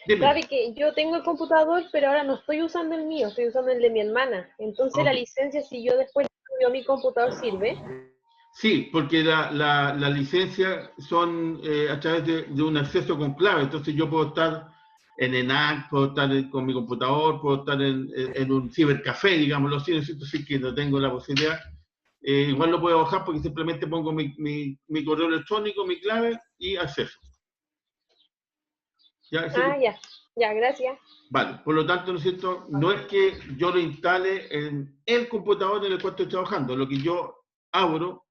Dime. sabe que yo tengo el computador, pero ahora no estoy usando el mío, estoy usando el de mi hermana. Entonces la Ok. licencia, si yo después cambio mi computador, ¿sirve? Sí, porque la licencia son a través de un acceso con clave. Entonces yo puedo estar en ENAC, puedo estar con mi computador, puedo estar en un cibercafé, digámoslo así, ¿no? Sí que no tengo la posibilidad. Igual lo puedo bajar porque simplemente pongo mi correo electrónico, mi clave y acceso. ¿Ya? Ah, ya, gracias. Vale, por lo tanto, ¿no es cierto? No es que yo lo instale en el computador en el cual estoy trabajando. Lo que yo abro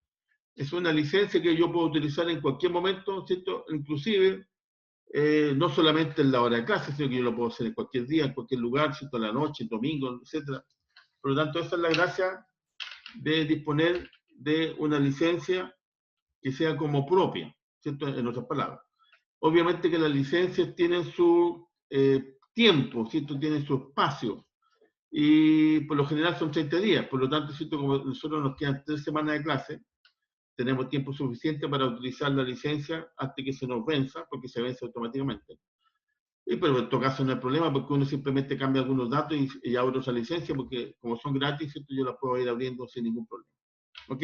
es una licencia que yo puedo utilizar en cualquier momento, ¿cierto? Inclusive, no solamente en la hora de clase, sino que yo lo puedo hacer en cualquier día, en cualquier lugar, ¿cierto? En la noche, en domingo, etc. Por lo tanto, esa es la gracia de disponer de una licencia que sea como propia, ¿cierto? En otras palabras. Obviamente que las licencias tienen su tiempo, ¿cierto? Tienen su espacio. Y por lo general son 30 días. Por lo tanto, ¿cierto? Como nosotros nos quedan 3 semanas de clase, tenemos tiempo suficiente para utilizar la licencia hasta que se nos venza, porque se vence automáticamente. Pero en todo caso no hay problema, porque uno simplemente cambia algunos datos y abre esa licencia, porque como son gratis, ¿cierto? Yo las puedo ir abriendo sin ningún problema. ¿Ok?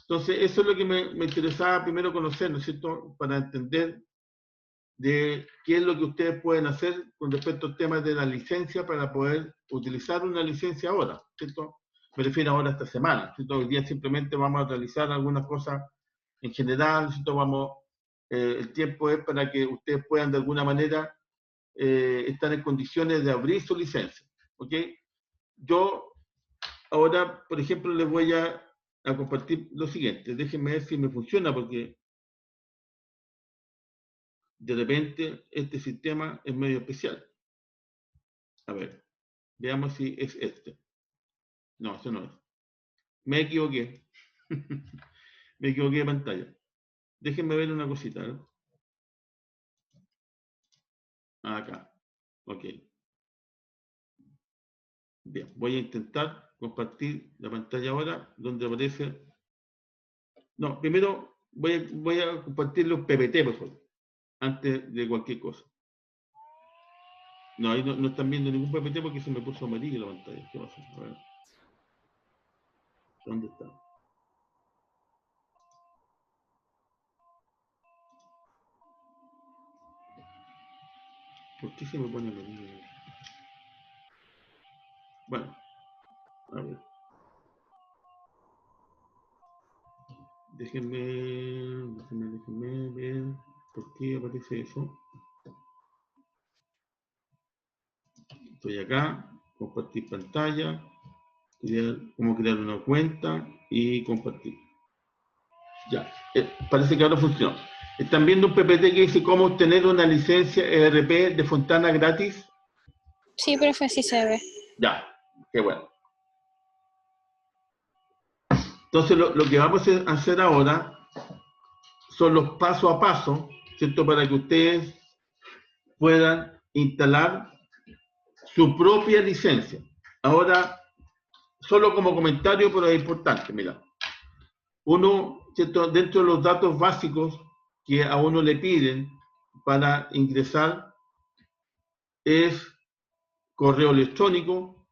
Entonces, eso es lo que me interesaba primero conocer, ¿no es cierto? Para entender de qué es lo que ustedes pueden hacer con respecto al tema de la licencia para poder utilizar una licencia ahora, ¿cierto? Me refiero ahora a esta semana, ¿cierto? Hoy día simplemente vamos a realizar algunas cosas en general, ¿cierto? El tiempo es para que ustedes puedan de alguna manera estar en condiciones de abrir su licencia, ¿ok? Yo ahora, por ejemplo, les voy a compartir lo siguiente. Déjenme ver si me funciona, porque de repente este sistema es medio especial. A ver, veamos si es este. No, eso no es. Me equivoqué. Me equivoqué de pantalla. Déjenme ver una cosita, ¿no? Acá. Ok. Bien, voy a intentar compartir la pantalla ahora, donde aparece... No, primero voy a compartir los PPT, por favor, antes de cualquier cosa. No, ahí no están viendo ningún PPT porque se me puso amarillo la pantalla. ¿Qué pasa? A ver. ¿Dónde está? ¿Por qué se me pone amarillo? Bueno, a ver. Déjenme ver por qué aparece eso. Estoy acá, compartir pantalla, cómo crear una cuenta y compartir. Ya, parece que ahora funciona. ¿Están viendo un PPT que dice cómo obtener una licencia ERP de Fontana gratis? Sí, profe, sí se ve. Ya, qué bueno. Entonces lo que vamos a hacer ahora son los paso a paso, ¿cierto? Para que ustedes puedan instalar su propia licencia. Ahora, solo como comentario, pero es importante, mira. Uno, ¿cierto? Dentro de los datos básicos que a uno le piden para ingresar es correo electrónico,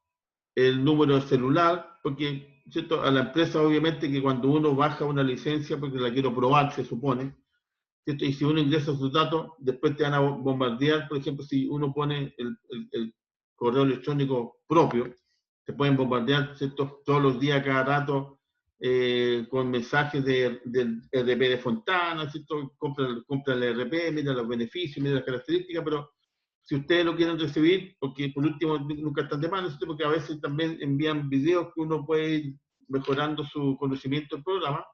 el número de celular, porque ¿cierto? A la empresa, obviamente, que cuando uno baja una licencia, porque la quiero probar, se supone, ¿cierto? Y si uno ingresa sus datos, después te van a bombardear, por ejemplo, si uno pone el correo electrónico propio, te pueden bombardear, ¿cierto? Todos los días, cada rato, con mensajes del RP de Fontana, ¿cierto? Compra el RP, mira los beneficios, mira las características, pero si ustedes lo quieren recibir, porque por último nunca están de mano, ¿cierto? Porque a veces también envían videos que uno puede ir mejorando su conocimiento del programa,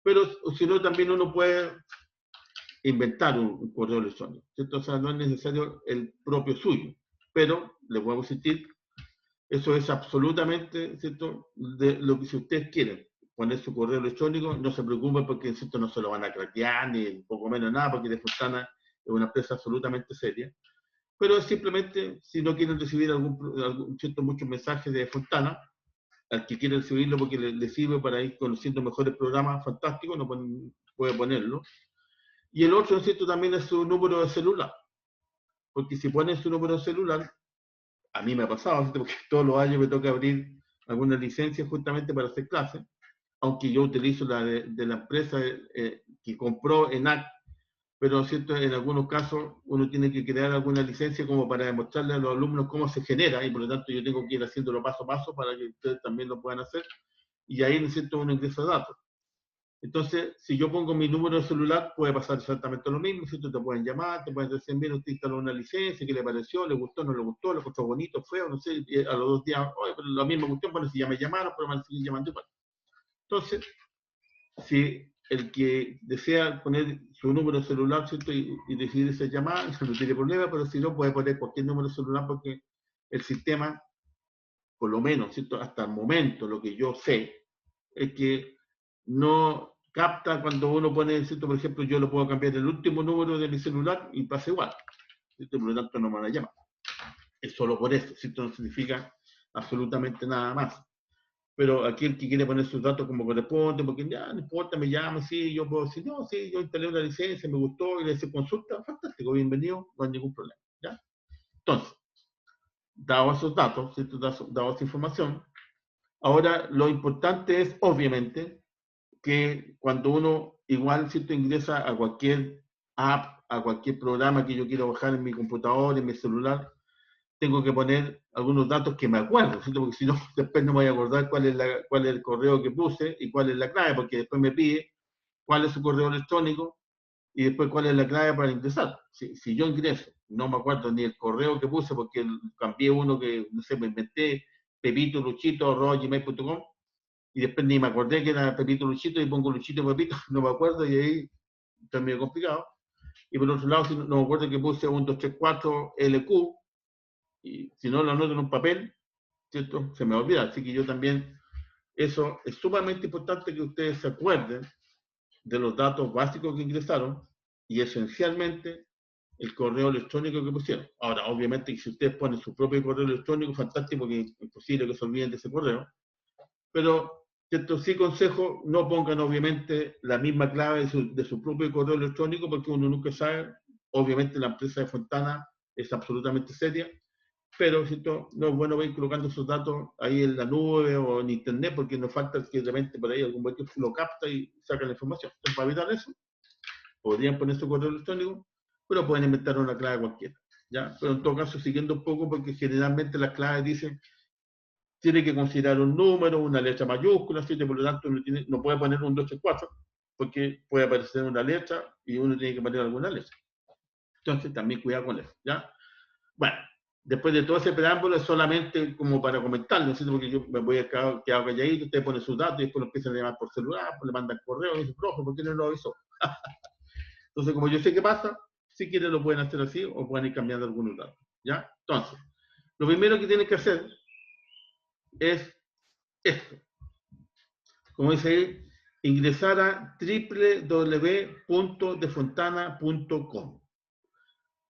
pero si no, también uno puede inventar un correo electrónico, ¿cierto? O sea, no es necesario el propio suyo, pero le puedo insistir, eso es absolutamente, ¿cierto? De lo que si ustedes quieren poner su correo electrónico, no se preocupen porque, ¿cierto? No se lo van a craquear, ni poco menos nada, porque de Fontana es una empresa absolutamente seria, pero simplemente, si no quieren recibir ¿cierto? Muchos mensajes de Fontana, al que quiere recibirlo porque le sirve para ir conociendo mejores programas fantásticos, no puede ponerlo. Y el otro, ¿cierto? También es su número de celular, porque si ponen su número de celular, a mí me ha pasado, ¿cierto? Porque todos los años me toca abrir alguna licencia justamente para hacer clases, aunque yo utilizo la de la empresa que compró ENAC, pero ¿cierto? En algunos casos uno tiene que crear alguna licencia como para demostrarle a los alumnos cómo se genera, y por lo tanto yo tengo que ir haciéndolo paso a paso para que ustedes también lo puedan hacer, y ahí necesito un ingreso de datos. Entonces, si yo pongo mi número de celular, puede pasar exactamente lo mismo, ¿cierto? Te pueden llamar, te pueden decir, mira, usted instaló una licencia, ¿qué le pareció? ¿Le gustó? ¿No le gustó? ¿Le encontró bonito? ¿Feo? No sé, y a los 2 días, oye, pero la misma cuestión, bueno, si ya me llamaron, pero me van a seguir llamando igual. Entonces, si el que desea poner su número de celular, ¿cierto? Y decidir esa llamada, eso no tiene problema, pero si no, puede poner cualquier número de celular porque el sistema, por lo menos, ¿cierto? Hasta el momento, lo que yo sé, es que no capta cuando uno pone, ¿cierto? Por ejemplo, yo lo puedo cambiar el último número de mi celular y pasa igual, ¿cierto? Por lo tanto, no me van a llamar. Es solo por eso, ¿cierto? No significa absolutamente nada más. Pero aquí el que quiere poner sus datos como corresponde, porque ya no importa, me llama, sí, yo puedo decir, no, sí, yo instalé una licencia, me gustó, y le hice consulta, fantástico, bienvenido, no hay ningún problema, ¿ya? Entonces, dado esos datos, ¿cierto? Dado esa información, ahora lo importante es, obviamente, que cuando uno igual, ¿cierto? Ingresa a cualquier app, a cualquier programa que yo quiero bajar en mi computador, en mi celular, tengo que poner algunos datos que me acuerdo, ¿cierto? Porque si no, después no me voy a acordar cuál es el correo que puse y cuál es la clave, porque después me pide cuál es su correo electrónico y después cuál es la clave para ingresar. Si yo ingreso, no me acuerdo ni el correo que puse porque cambié uno que, no sé, me inventé, pepitoluchito@gmail.com, y después ni me acordé que era Pepito Luchito y pongo Luchito Pepito, no me acuerdo, y ahí está medio complicado. Y por otro lado, si no me acuerdo que puse 1234 LQ, y si no lo anoto en un papel, ¿cierto? Se me va a olvidar. Así que yo también, eso es sumamente importante que ustedes se acuerden de los datos básicos que ingresaron y esencialmente el correo electrónico que pusieron. Ahora, obviamente, si ustedes ponen su propio correo electrónico, fantástico, porque es imposible que se olviden de ese correo, pero ¿cierto? Sí consejo, no pongan obviamente la misma clave de su propio correo electrónico porque uno nunca sabe. Obviamente la empresa de Fontana es absolutamente seria, pero ¿cierto? No es bueno ir colocando esos datos ahí en la nube o en internet porque nos falta que de repente por ahí algún que lo capta y saca la información. Entonces, para evitar eso, podrían poner su correo electrónico, pero pueden inventar una clave cualquiera, ¿ya? Pero en todo caso, siguiendo un poco, porque generalmente las claves dicen tiene que considerar un número, una letra mayúscula, ¿sí? Por lo tanto no puede poner un 2, 3, 4, porque puede aparecer una letra y uno tiene que poner alguna letra. Entonces también cuidado con eso, ¿ya? Bueno, después de todo ese preámbulo es solamente como para comentarlo, ¿sí? Porque yo me voy a quedar calladito, usted pone sus datos y después lo empiezan a llamar por celular, pues le mandan correo y dice, profe, ¿por qué no lo avisó? Entonces, como yo sé qué pasa, si quieren lo pueden hacer así o pueden ir cambiando algunos datos, ¿ya? Entonces, lo primero que tienen que hacer es esto. Como dice ahí, ingresar a www.defontana.com.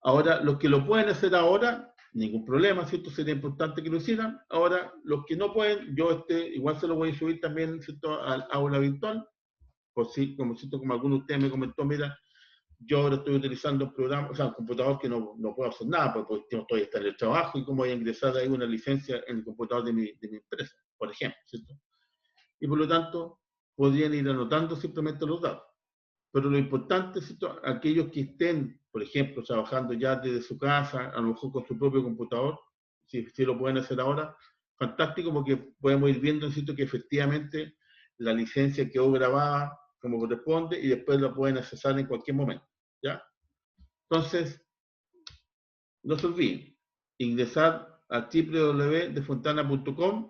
Ahora, los que lo pueden hacer ahora, ningún problema, ¿cierto? Sería importante que lo hicieran. Ahora, los que no pueden, yo igual se lo voy a subir también, ¿cierto? Al aula virtual, por si, como alguno de ustedes me comentó, mira, yo ahora estoy utilizando un programa, o sea, un computador que no puedo hacer nada, porque estoy en el trabajo y cómo voy a ingresar ahí una licencia en el computador de mi empresa, por ejemplo, ¿cierto? y por lo tanto podrían ir anotando simplemente los datos. Pero lo importante es aquellos que estén, por ejemplo, trabajando ya desde su casa, a lo mejor con su propio computador, si lo pueden hacer ahora, fantástico, porque podemos ir viendo, ¿cierto?, que efectivamente la licencia quedó grabada como corresponde y después la pueden accesar en cualquier momento, ¿ya? Entonces, no se olviden, ingresar a www.defontana.com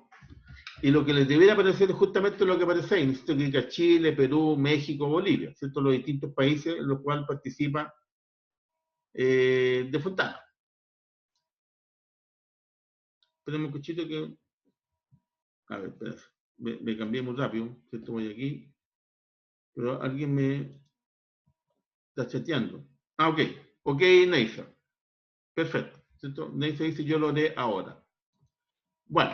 y lo que les debiera aparecer es justamente lo que aparece ahí, ¿cierto?, que indica Chile, Perú, México, Bolivia, ¿cierto?, los distintos países en los cuales participa Defontana. Esperemos un cachito que... A ver, espérense. Me cambié muy rápido, ¿cierto? Voy aquí. Pero alguien me está chateando. Ah, ok. Ok, Neisa. Perfecto. ¿Cierto? Neisa dice, yo lo haré ahora. Bueno,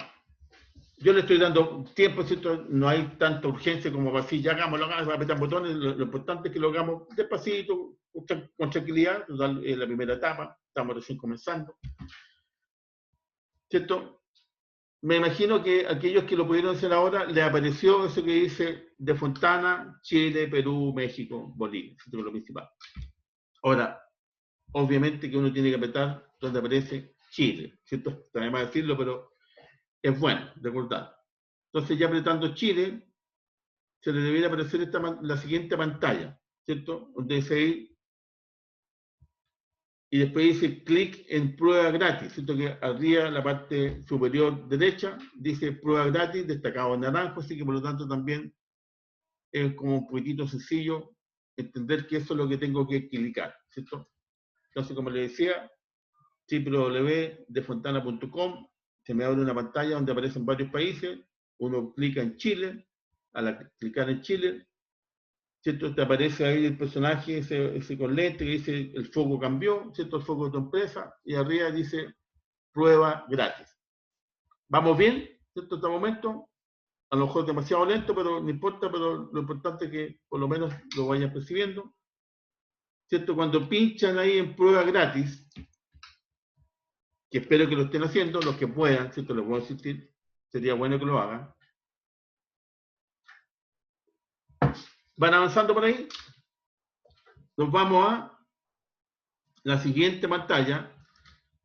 yo le estoy dando tiempo, ¿cierto? No hay tanta urgencia como para decir, ya hagámoslo, apretar botones. Lo importante es que lo hagamos despacito, con tranquilidad. Es la primera etapa. Estamos recién comenzando. ¿Cierto? Me imagino que aquellos que lo pudieron hacer ahora, les apareció eso que dice Defontana, Chile, Perú, México, Bolivia, eso es lo principal. Ahora, obviamente que uno tiene que apretar donde aparece Chile, ¿cierto? Está de más decirlo, pero es bueno recordar. Entonces, ya apretando Chile, se le debería aparecer la siguiente pantalla, ¿cierto? Donde dice ahí, y después dice clic en prueba gratis, ¿cierto? Que arriba en la parte superior derecha dice prueba gratis, destacado en naranjo, así que por lo tanto también es como un poquitito sencillo entender que eso es lo que tengo que clicar, ¿cierto? Entonces, como les decía, www.defontana.com, se me abre una pantalla donde aparecen varios países, uno clica en Chile, al clicar en Chile, ¿cierto? Te aparece ahí el personaje, ese con lente que dice el foco cambió, ¿cierto? El foco de tu empresa, y arriba dice prueba gratis. ¿Vamos bien? ¿Cierto? Hasta el momento, a lo mejor demasiado lento, pero no importa, pero lo importante es que por lo menos lo vayan percibiendo. ¿Cierto? Cuando pinchan ahí en prueba gratis, que espero que lo estén haciendo, los que puedan, ¿cierto? Les puedo insistir, sería bueno que lo hagan. ¿Van avanzando por ahí? Nos vamos a la siguiente pantalla,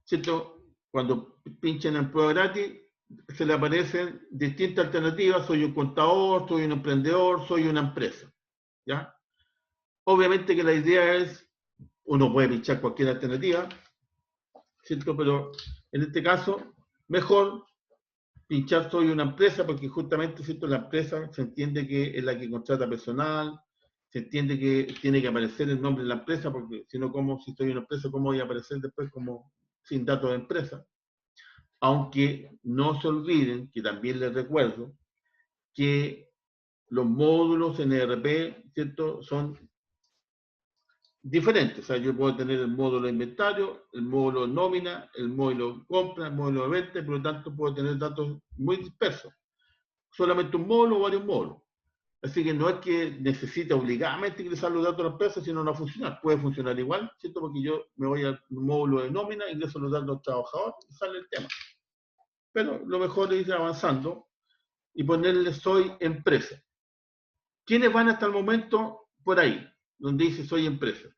¿cierto? Cuando pinchan en prueba gratis, se le aparecen distintas alternativas. Soy un contador, soy un emprendedor, soy una empresa, ¿ya? Obviamente que la idea es, uno puede pinchar cualquier alternativa, ¿cierto? Pero en este caso, mejor pinchar soy una empresa, porque justamente, ¿cierto?, la empresa se entiende que es la que contrata personal, se entiende que tiene que aparecer el nombre de la empresa, porque si no, si estoy en una empresa, ¿cómo voy a aparecer después como sin datos de empresa? Aunque no se olviden, que también les recuerdo, que los módulos en ERP, ¿cierto?, son diferentes. O sea, yo puedo tener el módulo de inventario, el módulo de nómina, el módulo de compra, el módulo de venta, por lo tanto puedo tener datos muy dispersos. Solamente un módulo o varios módulos. Así que no es que necesite obligadamente ingresar los datos de la empresa, sino no va a funcionar. Puede funcionar igual, ¿cierto? Porque yo me voy al módulo de nómina, ingreso los datos del trabajador y sale el tema. Pero lo mejor es ir avanzando y ponerle soy empresa. ¿Quiénes van hasta el momento por ahí? Donde dice soy empresa.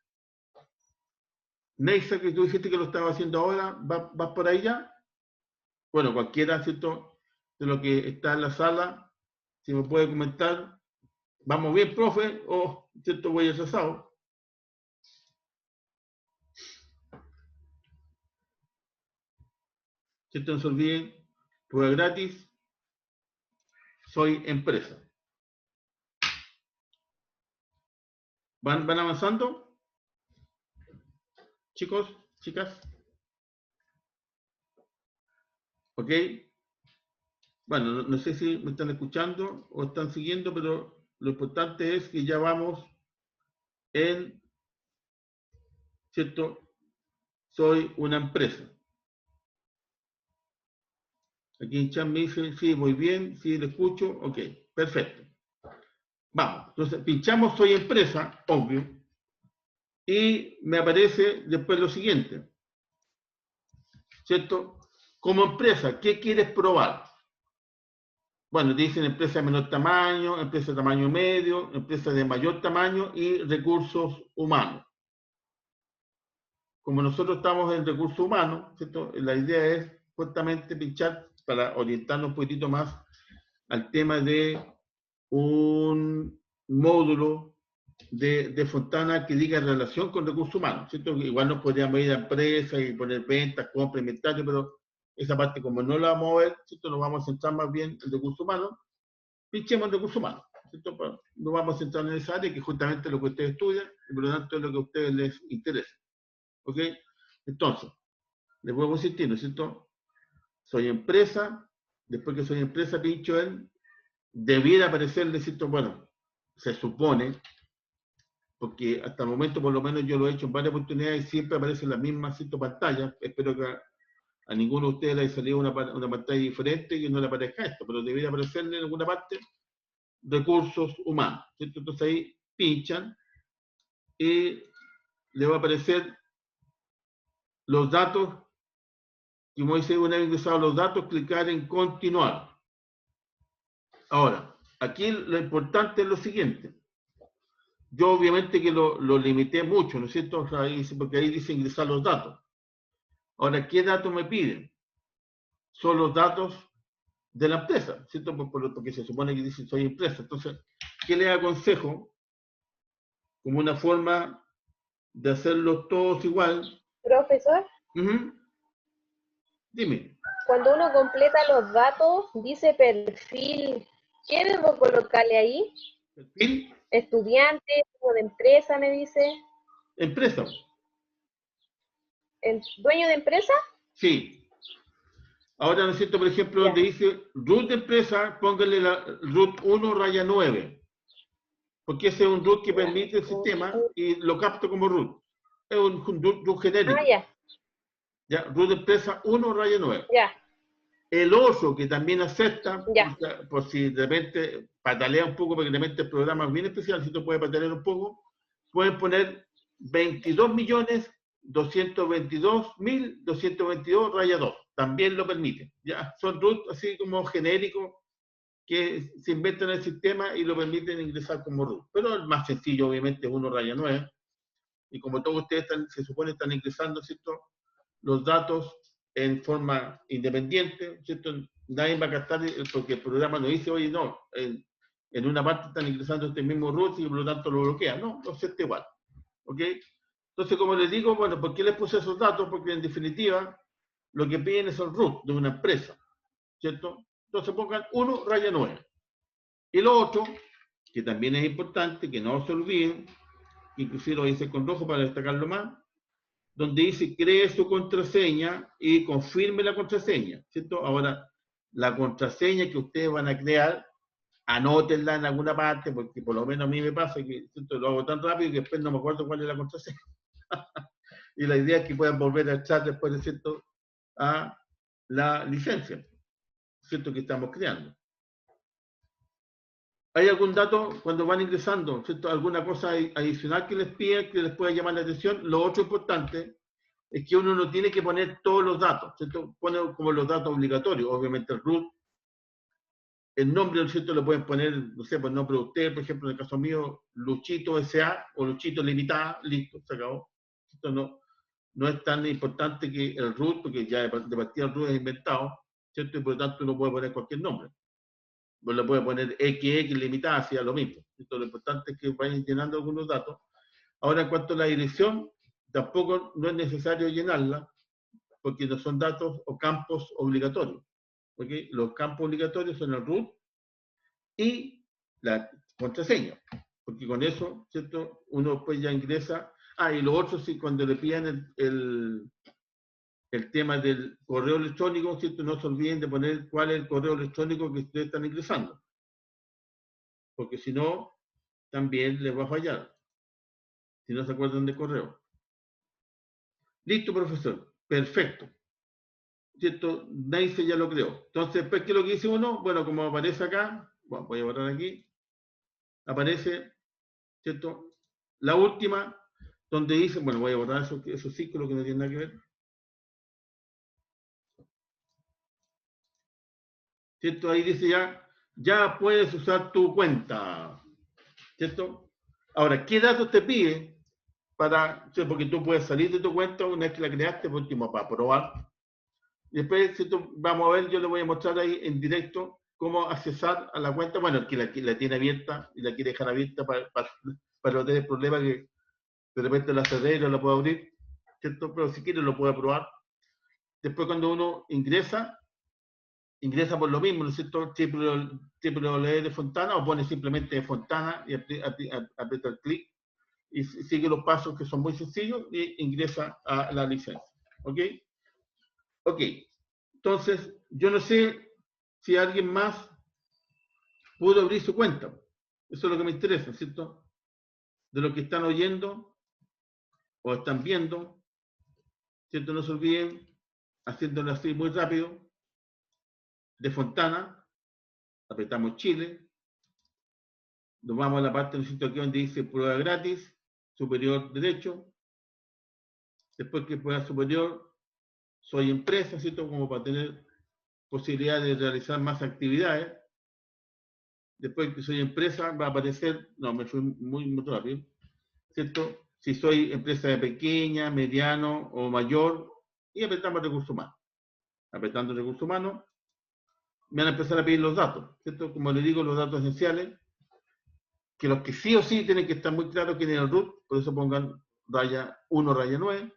Neisa, que tú dijiste que lo estaba haciendo ahora, ¿vas por ahí ya? Bueno, cualquiera, ¿cierto?, de lo que está en la sala, si me puede comentar. ¿Vamos bien, profe? ¿O, cierto, voy atrasado? ¿Cierto? No se olviden, prueba gratis, soy empresa. ¿Van avanzando? Chicos, chicas. ¿Ok? Bueno, no sé si me están escuchando o están siguiendo, pero lo importante es que ya vamos en, ¿cierto? Soy una empresa. Aquí en chat me dice, sí, muy bien, sí, lo escucho, ok, perfecto. Vamos, entonces pinchamos soy empresa, obvio, y me aparece después lo siguiente, ¿cierto? Como empresa, ¿qué quieres probar? bueno, dicen empresa de menor tamaño, empresa de tamaño medio, empresa de mayor tamaño y recursos humanos. Como nosotros estamos en recursos humanos, ¿cierto? La idea es justamente pinchar para orientarnos un poquitito más al tema de un módulo de Fontana que diga relación con recursos humanos, ¿cierto? Igual nos podríamos ir a empresas y poner ventas, compra, inventario, pero esa parte como no la vamos a ver, ¿cierto? Nos vamos a centrar más bien en recursos humanos, pinchemos en recursos humanos, ¿cierto? Nos vamos a centrar en esa área que justamente es lo que ustedes estudian y por lo tanto es lo que a ustedes les interesa, ¿ok? Entonces, les vuelvo a insistir, ¿no es cierto? Soy empresa, después que soy empresa pincho en, debiera aparecer, ¿cierto? Bueno, se supone, porque hasta el momento por lo menos yo lo he hecho en varias oportunidades y siempre aparecen las mismas, ¿cierto? Pantallas, espero que a ninguno de ustedes le haya salido una pantalla diferente y que no le aparezca esto, pero debería aparecerle en alguna parte recursos humanos, ¿cierto? Entonces ahí pinchan y le va a aparecer los datos, y como dice, una vez ingresados los datos, clicar en continuar. Ahora, aquí lo importante es lo siguiente. Yo obviamente que lo limité mucho, ¿no es cierto? O sea, porque ahí dice ingresar los datos. Ahora, ¿qué datos me piden? Son los datos de la empresa, ¿cierto? Porque se supone que dice soy empresa. Entonces, ¿qué les aconsejo? Como una forma de hacerlos todos igual. Profesor, Dime. cuando uno completa los datos, dice perfil. ¿Qué debo colocarle ahí? ¿Perfil? Estudiante, tipo de empresa, me dice. Empresa. ¿El dueño de empresa? Sí. Ahora, ¿no es cierto? Por ejemplo, Ya. donde dice root de empresa, póngale la root 1 raya 9. Porque ese es un root que permite el sistema y lo capto como root. Es un root genérico. Ah, ya. Ya, root de empresa 1 raya 9. Ya. El oso que también acepta, Ya. por si de repente patalea un poco, porque de repente el programa es bien especial, si tú puedes patalear un poco, pueden poner 22.222.222 raya 2. También lo permite. Ya, son root así como genéricos que se inventan en el sistema y lo permiten ingresar como root. Pero el más sencillo, obviamente, es 1 raya 9. Y como todos ustedes se supone están ingresando, ¿cierto? Los datos en forma independiente, ¿cierto? Nadie va a captar, porque el programa no dice, oye, no, en una parte están ingresando este mismo root y por lo tanto lo bloquea. No, no se está igual. ¿Ok? Entonces, como les digo, bueno, ¿por qué les puse esos datos? Porque en definitiva, lo que piden es el root de una empresa, ¿cierto? Entonces pongan 1 raya 9. Y lo otro, que también es importante, que no se olviden, inclusive lo hice con rojo para destacarlo más, donde dice cree su contraseña y confirme la contraseña, ¿cierto? Ahora, la contraseña que ustedes van a crear, anótenla en alguna parte, porque por lo menos a mí me pasa que, ¿cierto? Lo hago tan rápido que después no me acuerdo cuál es la contraseña. Y la idea es que puedan volver a echar después, ¿cierto? A la licencia, ¿cierto? Que estamos creando. ¿Hay algún dato cuando van ingresando, ¿cierto? ¿Alguna cosa adicional que les pida, que les pueda llamar la atención? Lo otro importante es que uno no tiene que poner todos los datos, ¿cierto? Pone como los datos obligatorios, obviamente el root, el nombre, ¿cierto? Lo pueden poner, no sé, por el nombre de usted, por ejemplo, en el caso mío, Luchito S.A. o Luchito Limitada, listo, se acabó. Esto no es tan importante que el root, porque ya de partida el root es inventado, ¿cierto? Y por lo tanto uno puede poner cualquier nombre. Pues le puede poner XX limitada, hacía lo mismo. Entonces, lo importante es que vayan llenando algunos datos. Ahora, en cuanto a la dirección, tampoco no es necesario llenarla, porque no son datos o campos obligatorios. ¿Okay? Los campos obligatorios son el root y la contraseña, porque con eso, ¿cierto? Uno después ya ingresa. Ah, y lo otro, sí, cuando le pidan el tema del correo electrónico, ¿cierto? No se olviden de poner cuál es el correo electrónico que ustedes están ingresando, porque si no, también les va a fallar, si no se acuerdan de correo. Listo, profesor. Perfecto. ¿Cierto? Nice ya lo creó. Entonces, después, ¿qué es lo que dice uno? Bueno, como aparece acá, bueno, voy a borrar aquí, aparece, ¿cierto? La última, donde dice, bueno, voy a borrar esos círculos que no tienen nada que ver. ¿Cierto? Ahí dice ya ya puedes usar tu cuenta, ¿cierto? Ahora, ¿qué datos te pide para, sí, porque tú puedes salir de tu cuenta una vez que la creaste, por último, para probar? Después, ¿cierto? Vamos a ver, yo le voy a mostrar ahí en directo cómo accesar a la cuenta. Bueno, el que la tiene abierta y la quiere dejar abierta para no tener problemas que de repente la cerré y no la puedo abrir, ¿cierto? Pero si quiere lo puede probar. Después, cuando uno ingresa por lo mismo, ¿no es cierto? www de Fontana, o pone simplemente Fontana y aprieta el clic y sigue los pasos que son muy sencillos y ingresa a la licencia. ¿Ok? Ok. Entonces, yo no sé si alguien más pudo abrir su cuenta. Eso es lo que me interesa, ¿cierto? De lo que están oyendo o están viendo, ¿cierto? No se olviden, haciéndolo así muy rápido, de Fontana, apretamos Chile, nos vamos a la parte, ¿no es cierto?, aquí donde dice prueba gratis, superior derecho, después que prueba superior, soy empresa, ¿cierto?, como para tener posibilidad de realizar más actividades. Después que soy empresa, va a aparecer, no, me fui muy rápido, ¿cierto? Si soy empresa de pequeña, mediano o mayor, y apretamos recursos humanos. Apretando recursos humanos, me van a empezar a pedir los datos, ¿cierto? Como les digo, los datos esenciales, que los que sí o sí tienen que estar muy claros quién es el root, por eso pongan raya 1, raya 9,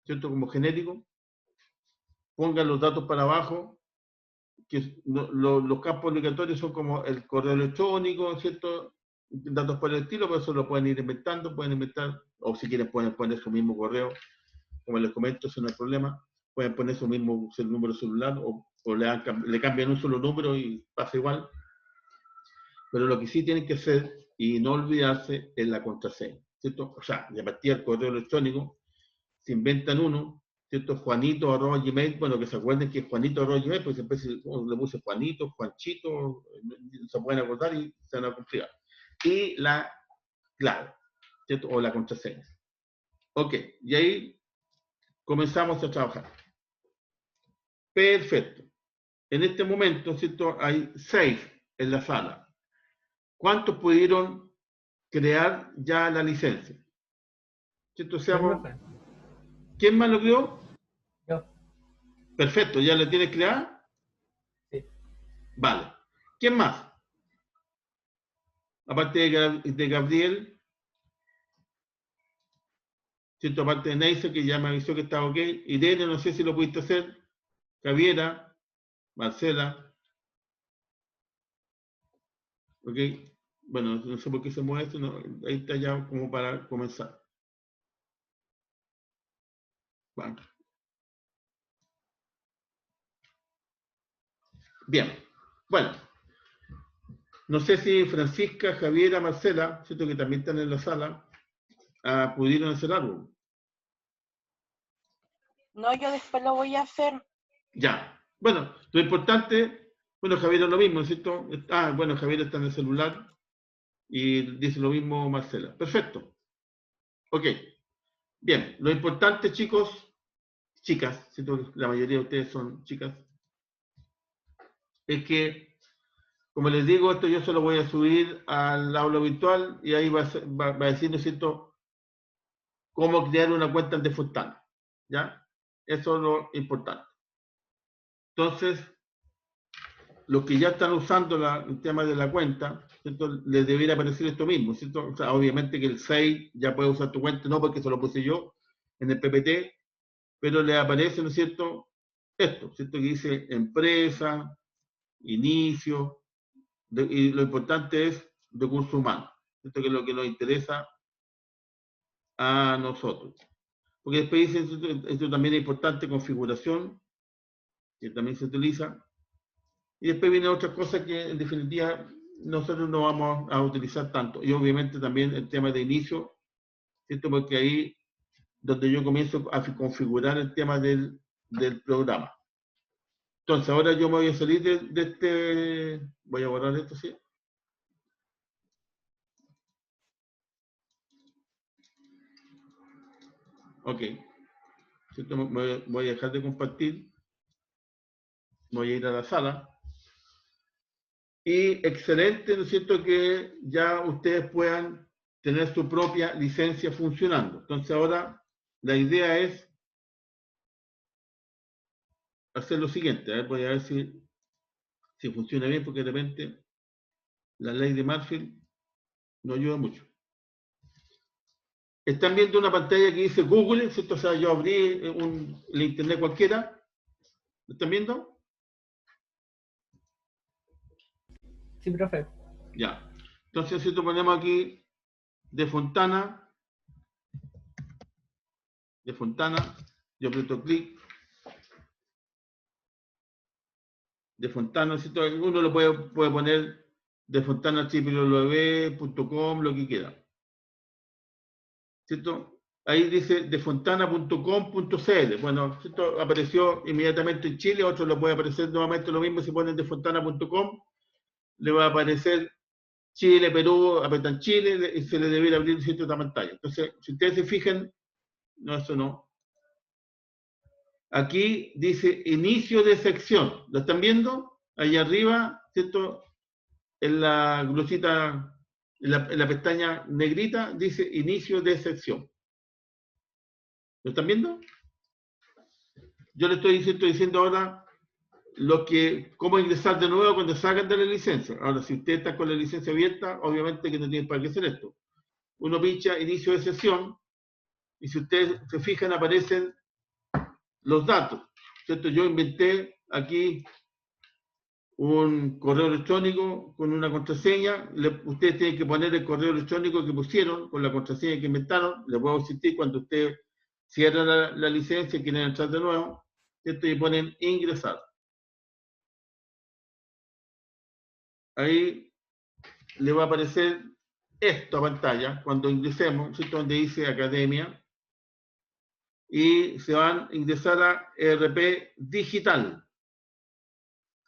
¿cierto? Como genérico. Pongan los datos para abajo, que los campos obligatorios son como el correo electrónico, ¿cierto? Datos por el estilo, por eso lo pueden ir inventando, pueden inventar, o si quieren pueden poner su mismo correo, como les comento, eso no hay problema. Pueden poner su mismo número celular o le cambian un solo número y pasa igual. Pero lo que sí tienen que hacer y no olvidarse es la contraseña, ¿cierto? O sea, de partida el correo electrónico, se inventan uno, ¿cierto? Juanito@gmail, bueno, que se acuerden que es Juanito@gmail, porque siempre le puse Juanito, Juanchito, se pueden acordar y se van a complicar. Y la clave, ¿cierto? O la contraseña. Ok, y ahí comenzamos a trabajar. Perfecto. En este momento, ¿cierto? Hay 6 en la sala. ¿Cuántos pudieron crear ya la licencia? ¿Cierto? Seamos... ¿Quién más lo creó? Yo, Perfecto, ¿ya la tienes creada? sí. Vale. ¿Quién más? Aparte de Gabriel, ¿cierto? Aparte de Neisser, que ya me avisó que estaba ok. Irene, no sé si lo pudiste hacer. Javiera, Marcela. Ok. Bueno, no sé por qué se mueve esto. No, ahí está ya como para comenzar. Bueno. Bien. Bueno. No sé si Francisca, Javiera, Marcela, ¿cierto? Que también están en la sala, pudieron hacer algo. No, yo después lo voy a hacer. Ya. Bueno, lo importante, bueno, Javier es lo mismo, ¿cierto? Bueno, Javier está en el celular y dice lo mismo Marcela. Perfecto. Ok. Bien, lo importante, chicos, chicas, ¿cierto? La mayoría de ustedes son chicas, es que, como les digo, esto yo se lo voy a subir al aula virtual y ahí va a decir, ¿no es cierto?, cómo crear una cuenta en Fontana. ¿Ya? Eso es lo importante. Entonces, los que ya están usando el tema de la cuenta, ¿cierto? Les debería aparecer esto mismo, ¿cierto? O sea, obviamente que el 6 ya puede usar tu cuenta, no porque se lo puse yo en el PPT, pero le aparece, ¿no es cierto? Esto, ¿cierto? Que dice empresa, inicio, y lo importante es recursos humanos, ¿cierto? Que es lo que nos interesa a nosotros. Porque después dice, esto también es importante, configuración, que también se utiliza. Y después vienen otras cosas que en definitiva nosotros no vamos a utilizar tanto. Y obviamente también el tema de inicio, ¿cierto? Porque ahí donde yo comienzo a configurar el tema del programa. Entonces ahora yo me voy a salir de este, voy a borrar esto, ¿sí? Ok. ¿Cierto? Voy a dejar de compartir. Voy a ir a la sala. Y excelente, ¿no es cierto?, que ya ustedes puedan tener su propia licencia funcionando. Entonces ahora la idea es hacer lo siguiente. A ver, voy a ver si funciona bien, porque de repente la ley de Murphy no ayuda mucho. Están viendo una pantalla que dice Google, ¿cierto? O sea, yo abrí el internet cualquiera. ¿Lo están viendo? Sí, profe. Ya. Entonces, si ponemos aquí de Fontana, yo aprieto clic, de Fontana, ¿cierto? Uno lo puede poner de Fontana www.com, lo que quiera. ¿Cierto? Ahí dice defontana.com.cl. Bueno, ¿cierto? Apareció inmediatamente en Chile, otro lo puede aparecer nuevamente lo mismo si ponen defontana.com, le va a aparecer Chile, Perú, apretan Chile y se le debería abrir esta pantalla. Entonces, si ustedes se fijan, no, eso no. Aquí dice inicio de sección. ¿Lo están viendo? Ahí arriba, ¿cierto? En la glosita, en la pestaña negrita, dice inicio de sección. ¿Lo están viendo? Yo le estoy diciendo ahora cómo ingresar de nuevo cuando salgan de la licencia. Ahora, si usted está con la licencia abierta, obviamente que no tiene para qué hacer esto. Uno pincha inicio de sesión y si ustedes se fijan aparecen los datos. ¿Cierto? Yo inventé aquí un correo electrónico con una contraseña. Ustedes tienen que poner el correo electrónico que pusieron con la contraseña que inventaron. Le puedo insistir cuando usted cierra la licencia y quieren entrar de nuevo, ¿cierto? Y ponen ingresar. Ahí le va a aparecer esta pantalla cuando ingresemos, ¿cierto? Donde dice academia. Y se van a ingresar a ERP digital.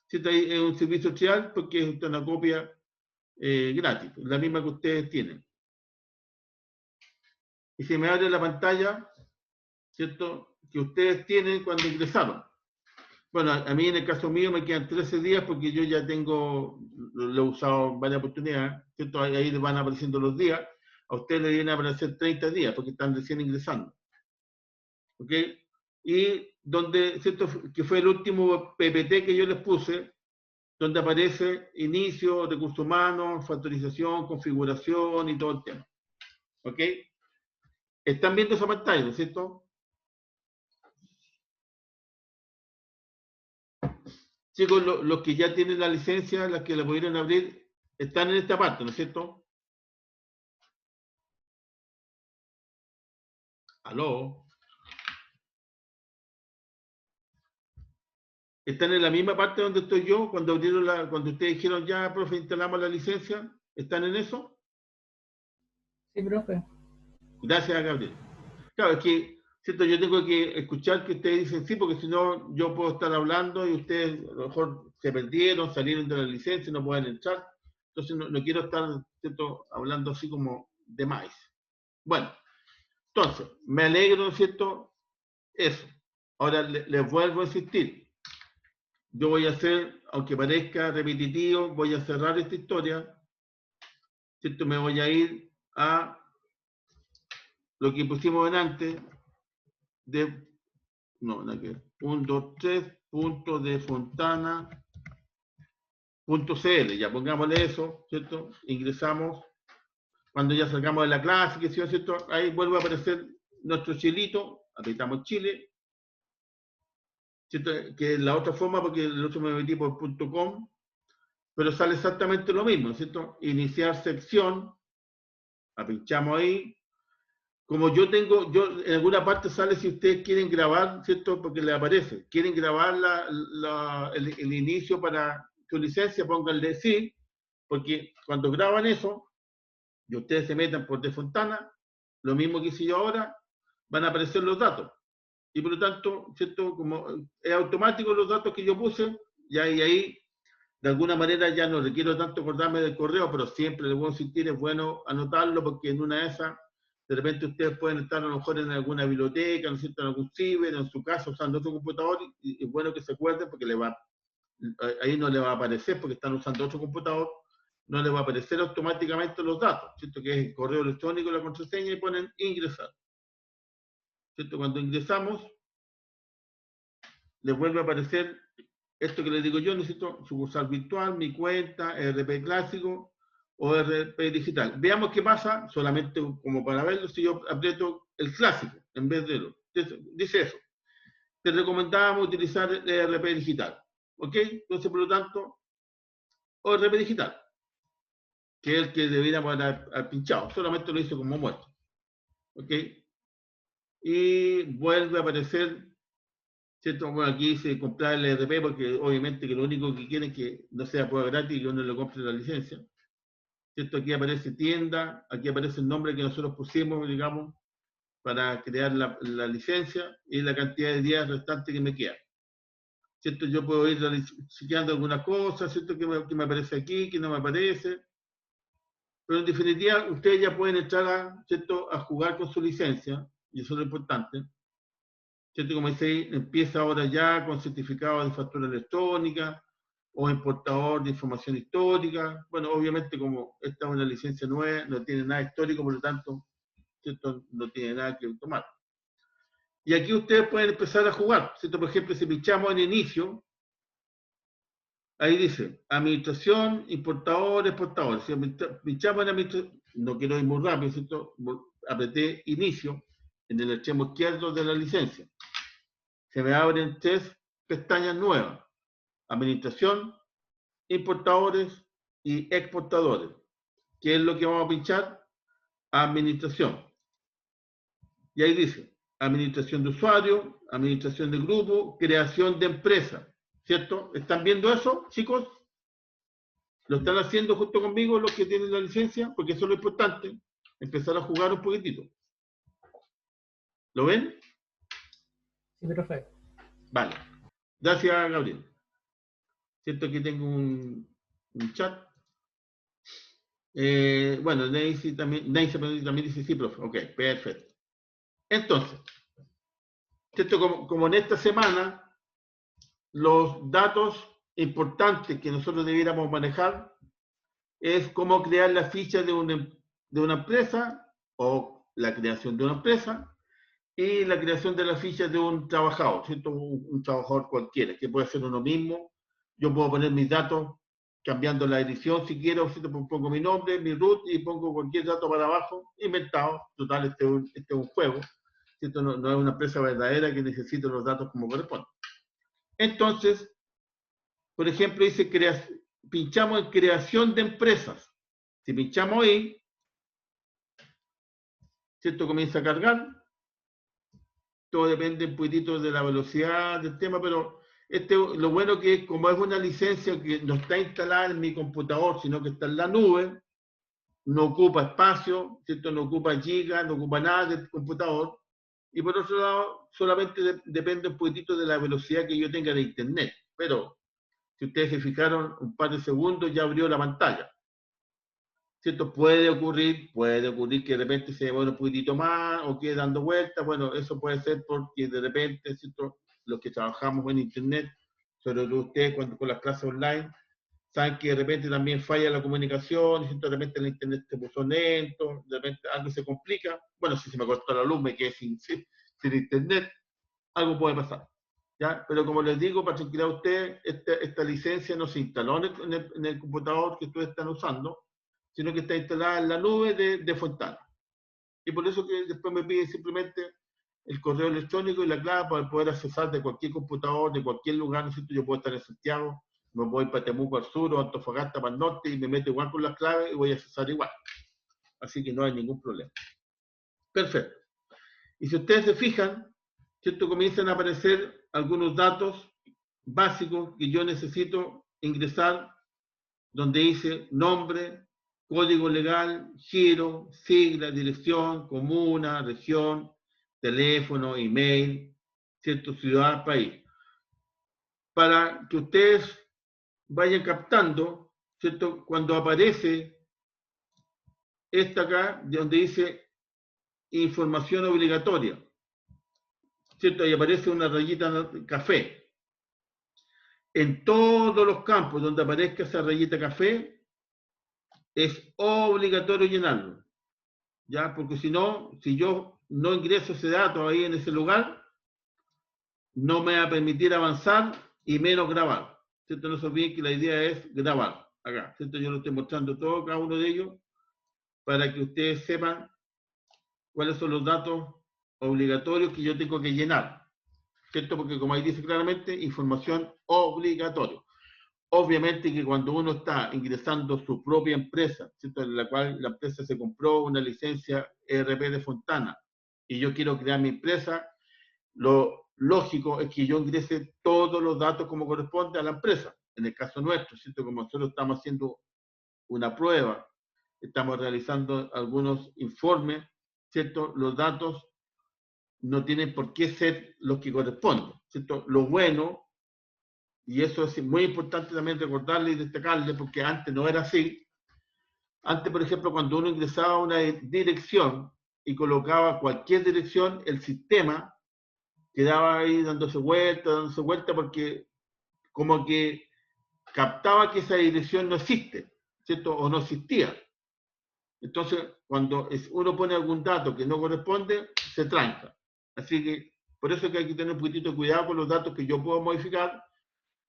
¿Cierto? Ahí es un servicio trial porque es una copia gratis, la misma que ustedes tienen. Y se me abre la pantalla, ¿cierto?, que ustedes tienen cuando ingresaron. Bueno, a mí en el caso mío me quedan 13 días porque yo ya lo he usado en varias oportunidades, ¿cierto? Ahí les van apareciendo los días. A ustedes les vienen a aparecer 30 días porque están recién ingresando. ¿Ok? Y donde, ¿cierto?, que fue el último PPT que yo les puse, donde aparece inicio, recursos humanos, factorización, configuración y todo el tema. ¿Ok? ¿Están viendo esa pantalla, no es cierto? Chicos, los que ya tienen la licencia, las que la pudieron abrir, están en esta parte, ¿no es cierto? ¿Aló? ¿Están en la misma parte donde estoy yo cuando cuando ustedes dijeron ya, profe, instalamos la licencia? ¿Están en eso? Sí, profe. Gracias, Gabriel. Claro, es que, ¿cierto? Yo tengo que escuchar que ustedes dicen sí, porque si no, yo puedo estar hablando y ustedes a lo mejor se perdieron, salieron de la licencia, no pueden entrar. Entonces, no quiero estar, ¿cierto?, hablando así como de más. Bueno, entonces, me alegro, ¿no es cierto? Eso. Ahora les vuelvo a insistir. Yo voy a hacer, aunque parezca repetitivo, voy a cerrar esta historia, ¿cierto? Me voy a ir a lo que pusimos delante de, no, nada que ver, 1, 2, 3, punto de fontana.cl, ya pongámosle eso, ¿cierto? Ingresamos, cuando ya salgamos de la clase, que sí, ¿cierto? Ahí vuelve a aparecer nuestro chilito, apretamos Chile, ¿cierto? Que es la otra forma, porque el otro me metí por .com, pero sale exactamente lo mismo, ¿cierto? Iniciar sección, pinchamos ahí. Como yo en alguna parte sale si ustedes quieren grabar, ¿cierto? Porque les aparece. Quieren grabar el inicio para su licencia, pónganle sí, porque cuando graban eso, y ustedes se metan por de Fontana, lo mismo que hice yo ahora, van a aparecer los datos. Y por lo tanto, ¿cierto? Como es automático los datos que yo puse, y ahí de alguna manera ya no requiero tanto acordarme del correo, pero siempre les voy a insistir, es bueno anotarlo porque en una de esas, de repente ustedes pueden estar a lo mejor en alguna biblioteca, ¿no es cierto?, en algún ciber, en su casa usando otro computador, y es bueno que se acuerden porque les va ahí no le va a aparecer porque están usando otro computador, no le va a aparecer automáticamente los datos, ¿cierto? Que es el correo electrónico, la contraseña y ponen ingresar. ¿Cierto? Cuando ingresamos, les vuelve a aparecer esto que les digo yo, necesito sucursal virtual, mi cuenta, ERP clásico o ERP digital. Veamos qué pasa, solamente como para verlo, si yo aprieto el clásico en vez de lo. Dice eso. Te recomendábamos utilizar el ERP digital. ¿Ok? Entonces, por lo tanto, o ERP digital, que es el que deberíamos haber pinchado. Solamente lo hice como muestra. ¿Ok? Y vuelve a aparecer, ¿cierto? Bueno, aquí dice comprar el ERP porque obviamente que lo único que quieren es que no sea prueba gratis y que uno le compre la licencia. ¿Cierto? Aquí aparece tienda, aquí aparece el nombre que nosotros pusimos, digamos, para crear la licencia y la cantidad de días restantes que me quedan. ¿Cierto? Yo puedo ir chequeando algunas cosas, ¿cierto? Que me aparece aquí, que no me aparece. Pero en definitiva, ustedes ya pueden entrar ¿cierto? A jugar con su licencia, y eso es lo importante. ¿Cierto? Como dice ahí, empieza ahora ya con certificado de factura electrónica o importador de información histórica. Bueno, obviamente como esta es una licencia nueva, no tiene nada histórico, por lo tanto, ¿cierto? No tiene nada que tomar. Y aquí ustedes pueden empezar a jugar, ¿cierto? Por ejemplo, si pinchamos en inicio, ahí dice, administración, importador, exportador. Si pinchamos en administración, no quiero ir muy rápido, ¿cierto? Apreté inicio en el extremo izquierdo de la licencia. Se me abren 3 pestañas nuevas. Administración, importadores y exportadores. ¿Qué es lo que vamos a pinchar? Administración. Y ahí dice, administración de usuario, administración de grupo, creación de empresa. ¿Cierto? ¿Están viendo eso, chicos? ¿Lo están haciendo justo conmigo los que tienen la licencia? Porque eso es lo importante, empezar a jugar un poquitito. ¿Lo ven? Sí, profe. Vale. Gracias, Gabriel. Siento que tengo un chat. Bueno, Nancy también dice sí, profe. Ok, perfecto. Entonces, ¿cierto? Como en esta semana, los datos importantes que nosotros debiéramos manejar es cómo crear la ficha de una empresa o la creación de una empresa y la creación de la ficha de un trabajador, ¿cierto? Un trabajador cualquiera, que puede ser uno mismo. Yo puedo poner mis datos cambiando la edición si quiero, ¿cierto? Pongo mi nombre, mi root y pongo cualquier dato para abajo, inventado. Total, este es un juego, ¿cierto? No es una empresa verdadera que necesite los datos como corresponde. Entonces, por ejemplo, dice pinchamos en creación de empresas. Si pinchamos ahí, ¿cierto? Comienza a cargar. Todo depende un poquitito de la velocidad del tema, pero lo bueno que es, como es una licencia que no está instalada en mi computador, sino que está en la nube, no ocupa espacio, ¿cierto? No ocupa gigas, no ocupa nada del computador. Y por otro lado, solamente depende un poquitito de la velocidad que yo tenga de internet. Pero, si ustedes se fijaron, un par de segundos ya abrió la pantalla. ¿Cierto? Puede ocurrir que de repente se demore un poquitito más o quede dando vueltas. Bueno, eso puede ser porque de repente, ¿cierto? Los que trabajamos en internet, sobre todo ustedes cuando con las clases online, saben que de repente también falla la comunicación, ¿cierto? De repente el internet se puso lento, de repente algo se complica. Bueno, si se me cortó la luz, me quedé sin internet, algo puede pasar. ¿Ya? Pero como les digo, para tranquilidad a ustedes, esta licencia no se instaló en el computador que ustedes están usando, sino que está instalada en la nube de Fontana. Y por eso que después me piden simplemente el correo electrónico y la clave para poder accesar de cualquier computador, de cualquier lugar, ¿no es cierto? Yo puedo estar en Santiago, me voy para Temuco al sur o Antofagasta para el norte y me meto igual con las claves y voy a accesar igual. Así que no hay ningún problema. Perfecto. Y si ustedes se fijan, ¿cierto? Comienzan a aparecer algunos datos básicos que yo necesito ingresar, donde dice nombre, código legal, giro, sigla, dirección, comuna, región, teléfono, email, ¿cierto? Ciudad, país. Para que ustedes vayan captando, ¿cierto? Cuando aparece esta acá, donde dice información obligatoria, ¿cierto? Ahí aparece una rayita café. En todos los campos donde aparezca esa rayita café, es obligatorio llenarlo. ¿Ya? Porque si no, si yo no ingreso ese dato ahí en ese lugar, no me va a permitir avanzar y menos grabar. ¿Cierto? No se olviden que la idea es grabar. Acá, ¿cierto? Yo lo estoy mostrando todo, cada uno de ellos, para que ustedes sepan cuáles son los datos obligatorios que yo tengo que llenar. ¿Cierto? Porque como ahí dice claramente, información obligatoria. Obviamente que cuando uno está ingresando su propia empresa, ¿cierto? En la cual la empresa se compró una licencia ERP de Fontana y yo quiero crear mi empresa, lo lógico es que yo ingrese todos los datos como corresponde a la empresa. En el caso nuestro, ¿cierto? Como nosotros estamos haciendo una prueba, estamos realizando algunos informes, ¿cierto? Los datos no tienen por qué ser los que corresponden, ¿cierto? Lo bueno, y eso es muy importante también recordarle y destacarle, porque antes no era así. Antes, por ejemplo, cuando uno ingresaba a una dirección y colocaba cualquier dirección, el sistema quedaba ahí dándose vuelta, porque como que captaba que esa dirección no existe, ¿cierto? O no existía. Entonces, cuando uno pone algún dato que no corresponde, se tranca. Así que, por eso es que hay que tener un poquitito de cuidado con los datos que yo puedo modificar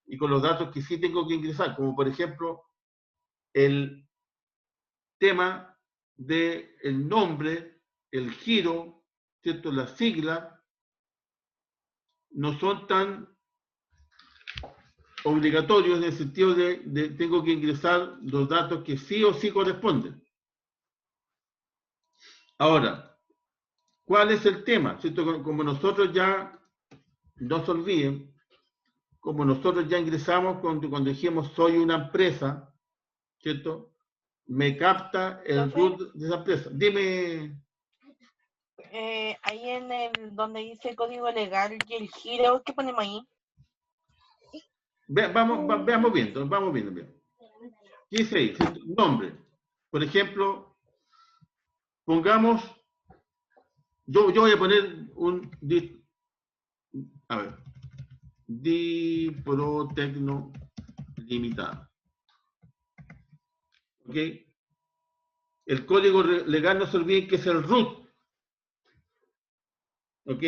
y con los datos que sí tengo que ingresar, como por ejemplo, el tema del nombre, el giro, ¿cierto? Las siglas, no son tan obligatorios en el sentido de tengo que ingresar los datos que sí o sí corresponden. Ahora, ¿cuál es el tema? ¿Cierto? Como nosotros ya, no se olviden, como nosotros ya ingresamos cuando dijimos soy una empresa, ¿cierto? Me capta el root de esa empresa. Dime. Ahí en el donde dice código legal y el giro, ¿qué ponemos ahí? Veamos viendo. ¿Qué dice ahí? Nombre. Por ejemplo, pongamos, yo voy a poner Diprotecno Limitada. ¿Ok? El código legal no se olviden que es el root. ¿Ok?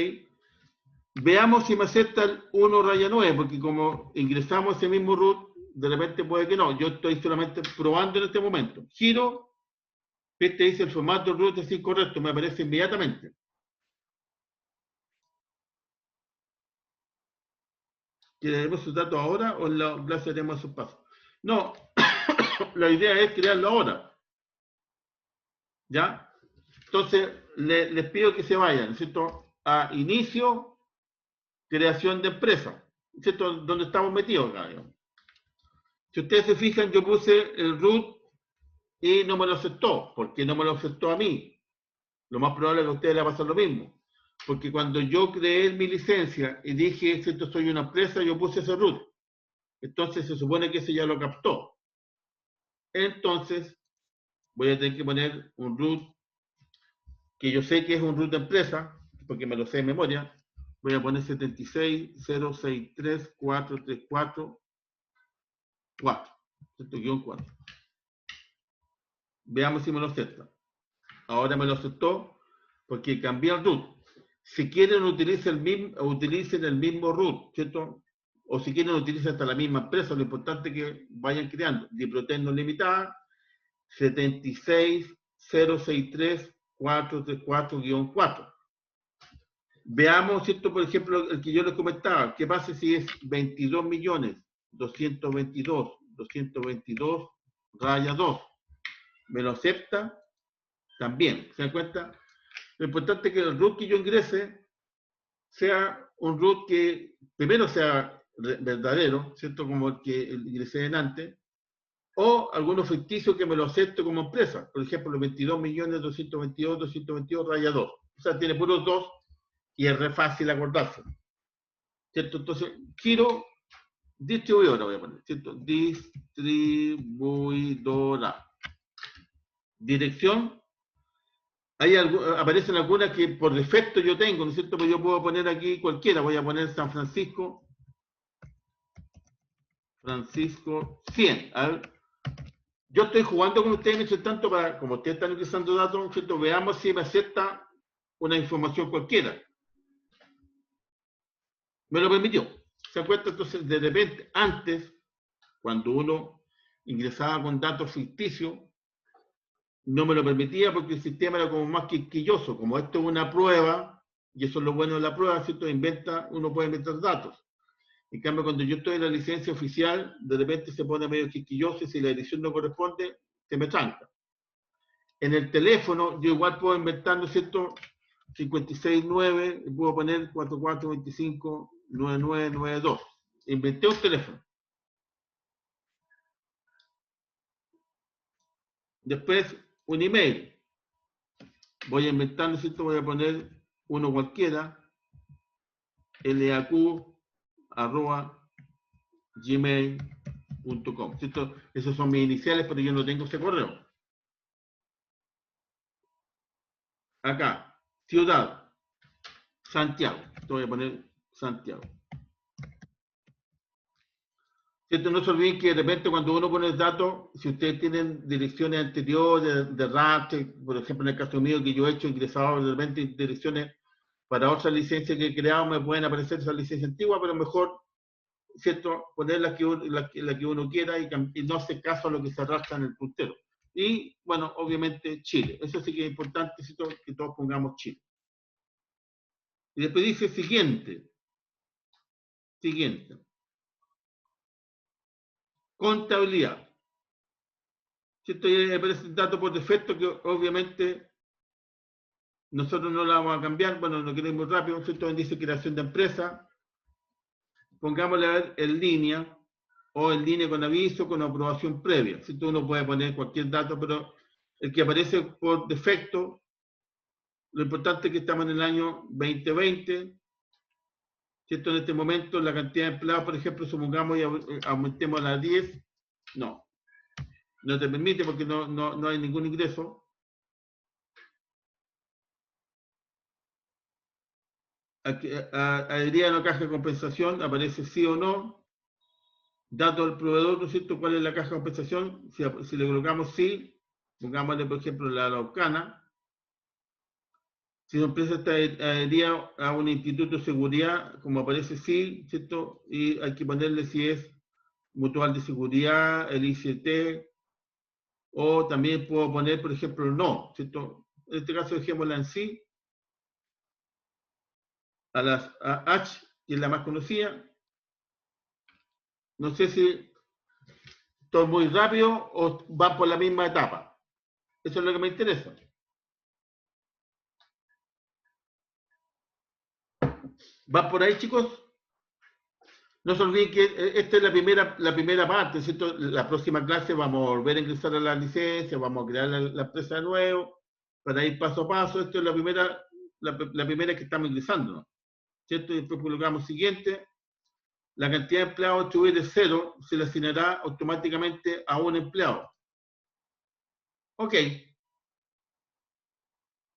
Veamos si me acepta el 1-9, porque como ingresamos ese mismo root, de repente puede que no. Yo estoy solamente probando en este momento. Giro, este dice el formato root es incorrecto, me aparece inmediatamente. ¿Queremos sus datos ahora o en la clase haremos esos pasos? No, la idea es crearlo ahora. ¿Ya? Entonces, les pido que se vayan, ¿cierto? A inicio, creación de empresa, ¿cierto? Donde estamos metidos acá, digamos. Si ustedes se fijan, yo puse el root y no me lo aceptó. ¿Por qué no me lo aceptó a mí? Lo más probable es que a ustedes les va a pasar lo mismo. Porque cuando yo creé mi licencia y dije, ¿cierto? Soy una empresa, yo puse ese root. Entonces se supone que ese ya lo captó. Entonces, voy a tener que poner un root que yo sé que es un root de empresa, porque me lo sé de memoria. Voy a poner 76063434 4. Veamos si me lo acepta. Ahora me lo aceptó porque cambié el root. Si quieren utilicen el mismo root, ¿cierto? O si quieren utilicen hasta la misma empresa, lo importante es que vayan creando. Diprotecno Limitada 76063-434-4. Veamos, ¿cierto? Por ejemplo, el que yo les comentaba, ¿qué pasa si es 22.222.222 ¿Me lo acepta? También, ¿se dan cuenta? Lo importante es que el root que yo ingrese sea un root que primero sea verdadero, ¿cierto? Como el que ingresé en antes, o algunos ficticios que me lo acepte como empresa. Por ejemplo, 22.222.222 2. O sea, tiene puros 2 y es re fácil acordarse. ¿Cierto? Entonces, giro distribuidora, voy a poner, ¿cierto? Distribuidora. Dirección. Hay aparecen algunas que por defecto yo tengo, ¿no es cierto? Pues yo puedo poner aquí cualquiera. Voy a poner San Francisco. Francisco 100. A ver, yo estoy jugando con ustedes mientras tanto para, como ustedes están ingresando datos, ¿cierto? Veamos si me acepta una información cualquiera. Me lo permitió. ¿Se acuerda? Entonces, de repente, antes, cuando uno ingresaba con datos ficticios, no me lo permitía porque el sistema era como más quisquilloso. Como esto es una prueba, y eso es lo bueno de la prueba, ¿cierto? Uno puede inventar datos. En cambio, cuando yo estoy en la licencia oficial, de repente se pone medio quisquilloso y si la edición no corresponde, se me tranca. En el teléfono, yo igual puedo inventar, ¿no es cierto? 569, puedo poner 44259992. Inventé un teléfono. Después, un email. Voy a inventar, ¿no es cierto? Voy a poner uno cualquiera, laq@gmail.com. ¿Cierto? Esos son mis iniciales, pero yo no tengo ese correo. Acá, ciudad, Santiago. Te voy a poner Santiago. ¿Cierto? No se olviden que de repente cuando uno pone el dato, si ustedes tienen direcciones anteriores de RAT, por ejemplo en el caso mío que yo he hecho ingresado de repente direcciones para otras licencias que he creado, me pueden aparecer esas licencias antiguas, pero mejor, ¿cierto? Poner la que uno quiera y no hacer caso a lo que se arrastra en el puntero. Y, bueno, obviamente Chile. Eso sí que es importante, ¿cierto? Que todos pongamos Chile. Y después dice siguiente. Siguiente. Contabilidad. ¿Cierto? Y aparece el dato por defecto que obviamente nosotros no la vamos a cambiar. Bueno, no queremos rápido, ¿cierto? Dice creación de empresa. Pongámosle a ver en línea o en línea con aviso, con aprobación previa. ¿Cierto? Uno puede poner cualquier dato, pero el que aparece por defecto, lo importante es que estamos en el año 2020. ¿Cierto? En este momento la cantidad de empleados, por ejemplo, supongamos y aumentemos a las 10. No te permite porque no hay ningún ingreso. Adherir a una caja de compensación, aparece sí o no. Dato del proveedor, ¿no es cierto? ¿Cuál es la caja de compensación? Si le colocamos sí, pongámosle, por ejemplo, la Araucana. Si la empresa está adherida a un instituto de seguridad, como aparece sí, ¿cierto? Y hay que ponerle si es Mutual de Seguridad, el ICT, o también puedo poner, por ejemplo, no, ¿cierto? En este caso dejémosla en sí. A H, que es la más conocida. No sé si todo muy rápido o van por la misma etapa. Eso es lo que me interesa. ¿Van por ahí, chicos? No se olviden que esta es la primera parte, ¿cierto? La próxima clase vamos a volver a ingresar a la licencia, vamos a crear la empresa de nuevo, para ir paso a paso. Esto es la primera que estamos ingresando, ¿no? ¿Cierto? Y después colocamos siguiente. La cantidad de empleados de 0 se le asignará automáticamente a un empleado. Ok.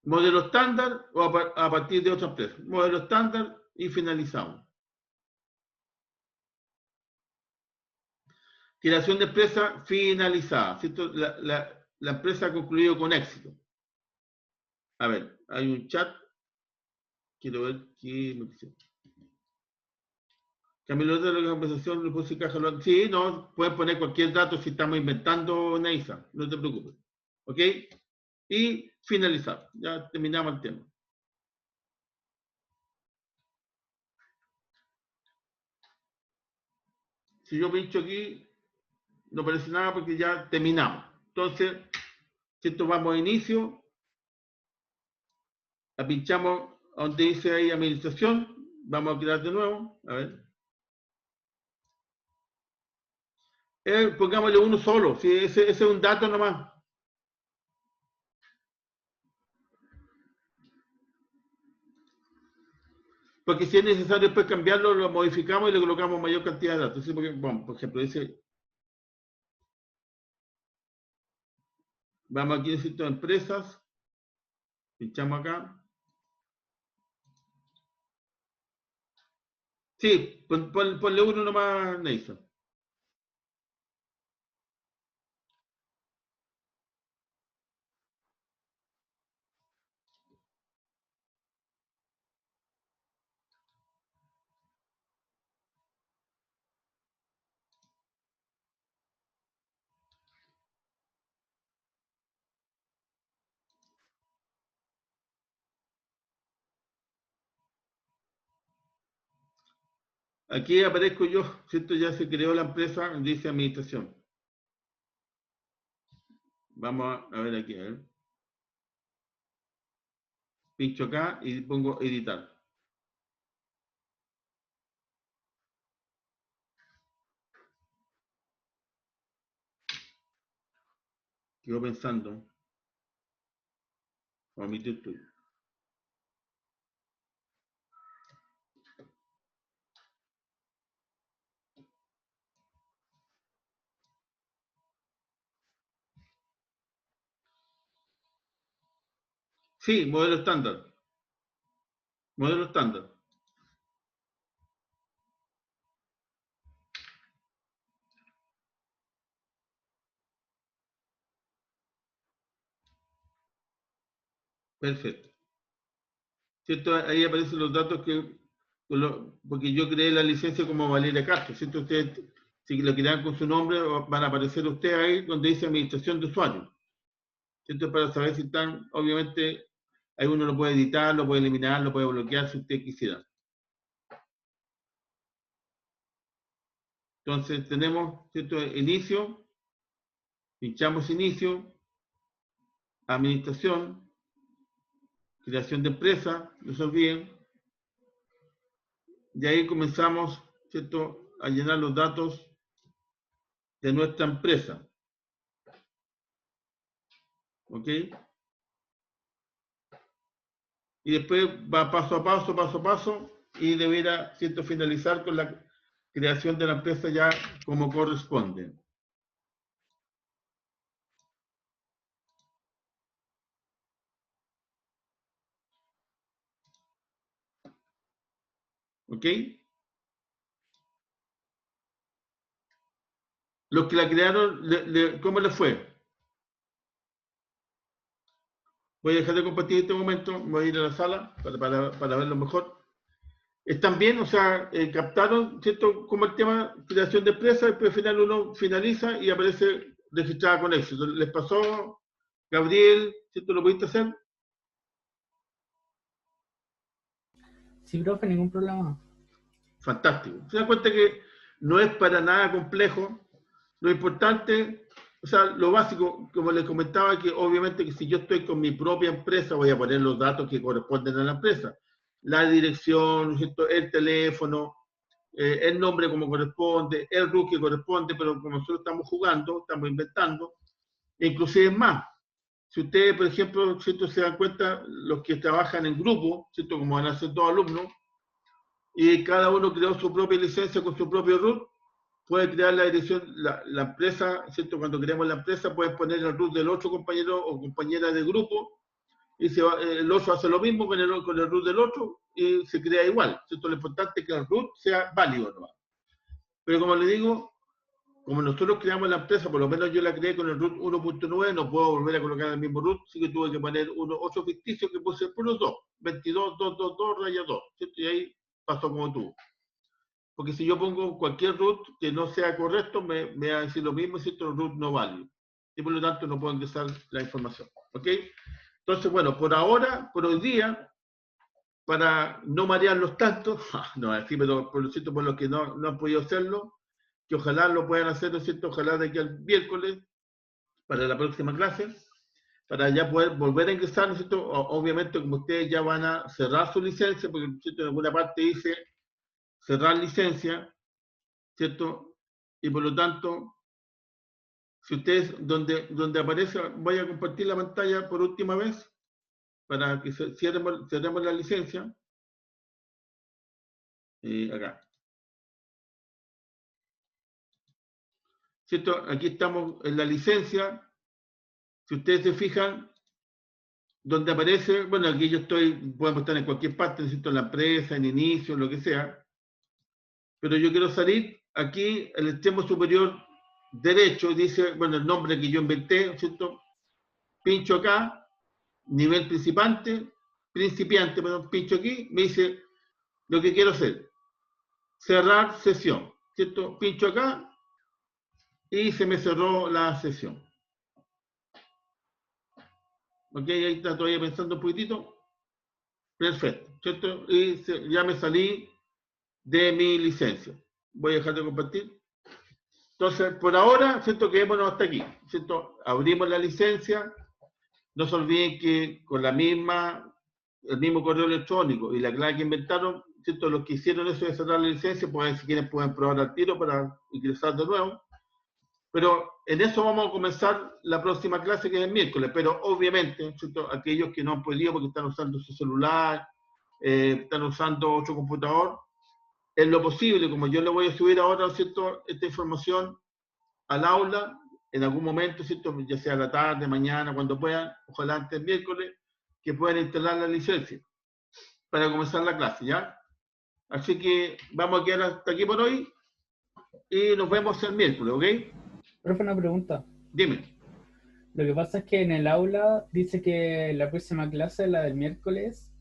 Modelo estándar o a partir de otra empresa. Modelo estándar y finalizamos. Creación de empresa finalizada. ¿Cierto? La empresa ha concluido con éxito. A ver, hay un chat. Quiero ver qué me dice. Camilo de la conversación, le puse caja. Sí, no, pueden poner cualquier dato si estamos inventando, Neisa. No te preocupes. ¿Ok? Y finalizar. Ya terminamos el tema. Si yo pincho aquí, no aparece nada porque ya terminamos. Entonces, si esto vamos a inicio, la pinchamos donde dice ahí administración, vamos a crear de nuevo, a ver. Pongámosle uno solo, si ese es un dato nomás. Porque si es necesario después cambiarlo, lo modificamos y le colocamos mayor cantidad de datos. ¿Sí? Porque, bueno, por ejemplo, dice, vamos aquí a sitio de empresas, pinchamos acá. Sí, ponle uno nomás, Neisa. Aquí aparezco yo, ¿cierto? Ya se creó la empresa, dice administración. Vamos a ver aquí, a ver. Pincho acá y pongo editar. Quedo pensando. Omitir tuyo. Sí, modelo estándar. Modelo estándar. Perfecto. ¿Cierto? Ahí aparecen los datos que, porque yo creé la licencia como Valeria Castro, ¿cierto? Ustedes, si lo crean con su nombre, van a aparecer ustedes ahí donde dice administración de usuario, ¿cierto? Para saber si están, obviamente, ahí uno lo puede editar, lo puede eliminar, lo puede bloquear si usted quisiera. Entonces tenemos, ¿cierto? Inicio, pinchamos inicio, administración, creación de empresa, no se olviden. Y ahí comenzamos, ¿cierto?, a llenar los datos de nuestra empresa. ¿Ok? Y después va paso a paso, y deberá, ¿cierto?, finalizar con la creación de la empresa ya como corresponde. ¿Ok? Los que la crearon, ¿cómo les fue? Voy a dejar de compartir en este momento, voy a ir a la sala para verlo mejor. ¿Están bien? O sea, captaron, ¿cierto?, como el tema creación de empresa, después al final uno finaliza y aparece registrada con éxito. ¿Les pasó, Gabriel? ¿Cierto? ¿Lo pudiste hacer? Sí, profe, ningún problema. Fantástico. Se dan cuenta que no es para nada complejo. Lo importante, o sea, lo básico, como les comentaba, que obviamente que si yo estoy con mi propia empresa, voy a poner los datos que corresponden a la empresa. La dirección, ¿cierto?, el teléfono, el nombre como corresponde, el RUT que corresponde, pero como nosotros estamos jugando, estamos inventando, inclusive más. Si ustedes, por ejemplo, ¿cierto?, se dan cuenta, los que trabajan en grupo, ¿cierto?, como van a ser todos alumnos, y cada uno creó su propia licencia con su propio root, puede crear la dirección, la empresa, ¿cierto? Cuando creamos la empresa, puedes poner el root del otro compañero o compañera de grupo, y el otro hace lo mismo con el root del otro, y se crea igual, ¿cierto? Lo importante es que el root sea válido, ¿no? Pero como le digo, como nosotros creamos la empresa, por lo menos yo la creé con el root 1.9, no puedo volver a colocar el mismo root, así que tuve que poner otro ficticio que puse por los 2, 22.222 raya 2, ¿cierto? Y ahí pasó como tú. Porque si yo pongo cualquier root que no sea correcto, me va a decir lo mismo, si otro root no válido. Y por lo tanto no puedo ingresar la información. ¿Ok? Entonces, bueno, por ahora, por hoy día, para no marearlos tanto, no, así, pero por lo cierto, por los que no han podido hacerlo, que ojalá lo puedan hacer, ¿no es cierto? Ojalá de aquí al miércoles, para la próxima clase, para ya poder volver a ingresar, ¿no es cierto? Obviamente, como ustedes ya van a cerrar su licencia, porque, ¿no es cierto?, en alguna parte dice cerrar licencia, ¿cierto? Y por lo tanto, si ustedes, donde aparece, voy a compartir la pantalla por última vez, para que cerremos la licencia. Acá. ¿Cierto? Aquí estamos en la licencia. Si ustedes se fijan, donde aparece, bueno, aquí yo estoy, podemos estar en cualquier parte, necesito en la empresa, en inicio, lo que sea, pero yo quiero salir aquí, el extremo superior derecho, dice, bueno, el nombre que yo inventé, ¿cierto? Pincho acá, nivel principiante, perdón, pincho aquí, me dice lo que quiero hacer, cerrar sesión, ¿cierto? Pincho acá y se me cerró la sesión. Ok, ahí está todavía pensando un poquitito. Perfecto, ¿cierto? Y ya me salí de mi licencia. Voy a dejar de compartir. Entonces, por ahora, ¿cierto? Quedémonos hasta aquí, ¿cierto? Abrimos la licencia. No se olviden que con el mismo correo electrónico y la clave que inventaron, ¿cierto? Los que hicieron eso de cerrar la licencia, pues si quieren pueden probar al tiro para ingresar de nuevo. Pero en eso vamos a comenzar la próxima clase, que es el miércoles. Pero obviamente, ¿cierto? Aquellos que no han podido porque están usando su celular, están usando otro computador, en lo posible, como yo le voy a subir ahora, ¿cierto? Esta información al aula, en algún momento, ¿cierto? Ya sea la tarde, mañana, cuando puedan, ojalá antes del miércoles, que puedan instalar la licencia para comenzar la clase, ¿ya? Así que vamos a quedar hasta aquí por hoy y nos vemos el miércoles, ¿ok? Profe, una pregunta. Dime. Lo que pasa es que en el aula dice que la próxima clase, la del miércoles,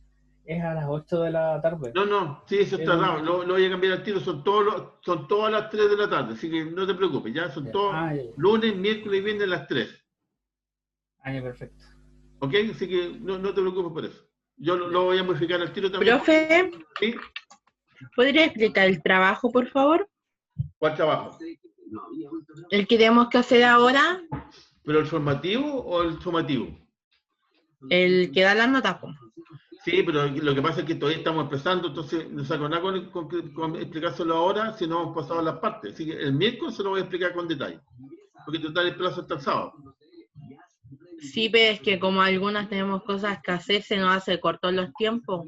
es a las 8 de la tarde. No, sí, eso está raro, lo voy a cambiar al tiro, son todas las 3 de la tarde, así que no te preocupes, ya son todos ya. lunes, miércoles y viernes a las 3. Ya, perfecto. ¿Ok? Así que no te preocupes por eso. Yo lo voy a modificar al tiro también. Profe, ¿Sí? ¿podría explicar el trabajo, por favor? ¿Cuál trabajo? ¿El que tenemos que hacer ahora? ¿Pero el formativo o el sumativo? El que da las notas, po. Sí, pero lo que pasa es que todavía estamos empezando, entonces no saco nada con explicárselo ahora si no hemos pasado las partes. Así que el miércoles se lo voy a explicar con detalle, porque total el plazo hasta el sábado. Sí, pero es que como algunas tenemos cosas que hacer, se nos hace corto los tiempos.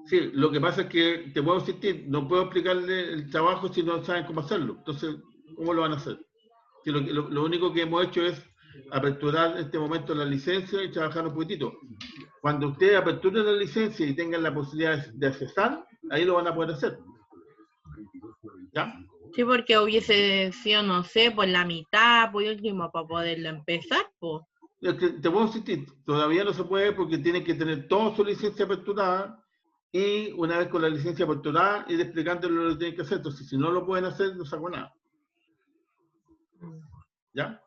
Sí, lo que pasa es que te puedo insistir, no puedo explicarle el trabajo si no saben cómo hacerlo. Entonces, ¿cómo lo van a hacer? Si lo único que hemos hecho es aperturar en este momento la licencia y trabajar un poquitito. Cuando ustedes aperturen la licencia y tengan la posibilidad de accesar, ahí lo van a poder hacer. ¿Ya? Sí, porque hubiese sido, no sé, por la mitad, por último, para poderlo empezar, pues. Es que te puedo insistir, todavía no se puede porque tienen que tener toda su licencia aperturada y una vez con la licencia aperturada ir explicándole lo que tienen que hacer. Entonces, si no lo pueden hacer, no saco nada. ¿Ya?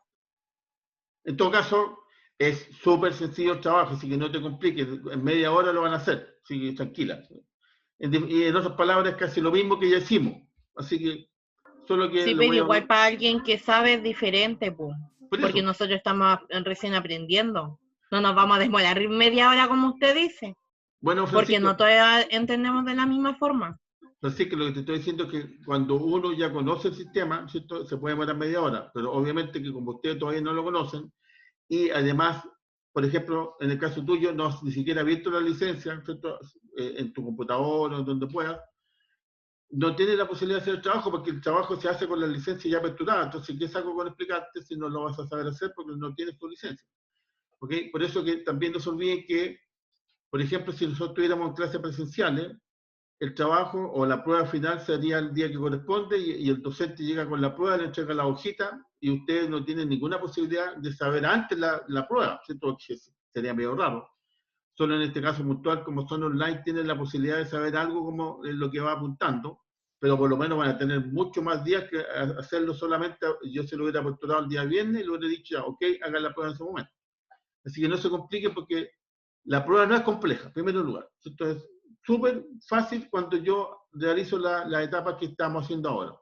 En todo caso, es súper sencillo el trabajo, así que no te compliques. En media hora lo van a hacer, así que tranquila. Y en otras palabras, es casi lo mismo que ya hicimos. Así que, solo que... Sí, pero igual para alguien que sabe es diferente, pues. Porque nosotros estamos recién aprendiendo. No nos vamos a demorar media hora como usted dice. Bueno, porque no todos entendemos de la misma forma. Así que lo que te estoy diciendo es que cuando uno ya conoce el sistema, ¿cierto? Se puede demorar media hora, pero obviamente que como ustedes todavía no lo conocen, y además, por ejemplo, en el caso tuyo, no has ni siquiera abierto la licencia, ¿cierto? En tu computador o donde puedas, no tienes la posibilidad de hacer el trabajo porque el trabajo se hace con la licencia ya aperturada. Entonces, ¿qué saco con explicarte si no lo vas a saber hacer porque no tienes tu licencia? ¿Ok? Por eso que también no se olviden que, por ejemplo, si nosotros tuviéramos clases presenciales, el trabajo o la prueba final sería el día que corresponde y el docente llega con la prueba, le entrega la hojita y ustedes no tienen ninguna posibilidad de saber antes la prueba, ¿cierto? Que sería medio raro. Solo en este caso puntual, como son online, tienen la posibilidad de saber algo como es lo que va apuntando, pero por lo menos van a tener mucho más días que hacerlo solamente. Yo se lo hubiera postulado el día viernes y le hubiera dicho, ya, ok, hagan la prueba en ese momento. Así que no se complique porque la prueba no es compleja, en primer lugar. Esto es súper fácil cuando yo realizo la etapa que estamos haciendo ahora.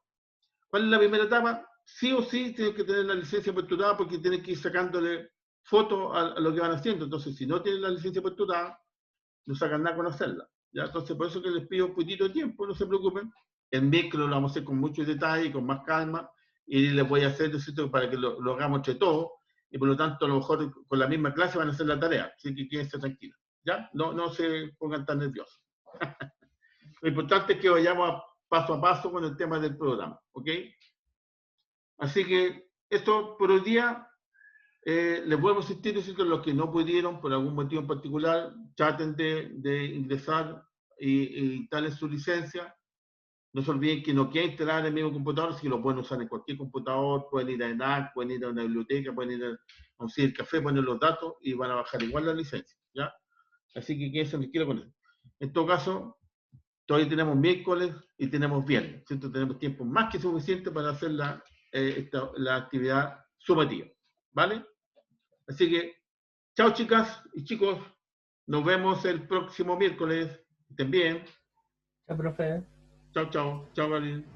¿Cuál es la primera etapa? Sí o sí tienen que tener la licencia aperturada porque tienen que ir sacándole fotos a lo que van haciendo. Entonces, si no tienen la licencia aperturada, no sacan nada con hacerla. ¿Ya? Entonces, por eso que les pido un poquito de tiempo, no se preocupen. El miércoles lo vamos a hacer con mucho detalle, con más calma, y les voy a hacer, ¿no? Para que lo hagamos entre todos, y por lo tanto, a lo mejor con la misma clase van a hacer la tarea. Así que quédense tranquilos. ¿Ya? No se pongan tan nerviosos. Lo importante es que vayamos paso a paso con el tema del programa, ¿ok? Así que esto por hoy día, les vuelvo a insistir, los que no pudieron por algún motivo en particular, traten de ingresar y instalen su licencia. No se olviden que no queda instalar en el mismo computador, así que lo pueden usar en cualquier computador, pueden ir a ENAC, pueden ir a una biblioteca, pueden ir a un cibercafé, poner los datos y van a bajar igual la licencia, ¿ya? Así que quédense tranquilos con eso. En todo caso, todavía tenemos miércoles y tenemos viernes, ¿cierto? Tenemos tiempo más que suficiente para hacer la actividad sumativa, ¿vale? Así que, chao chicas y chicos, nos vemos el próximo miércoles. Estén bien. Chao, profe. Chao, chao. Chao, Gabriel.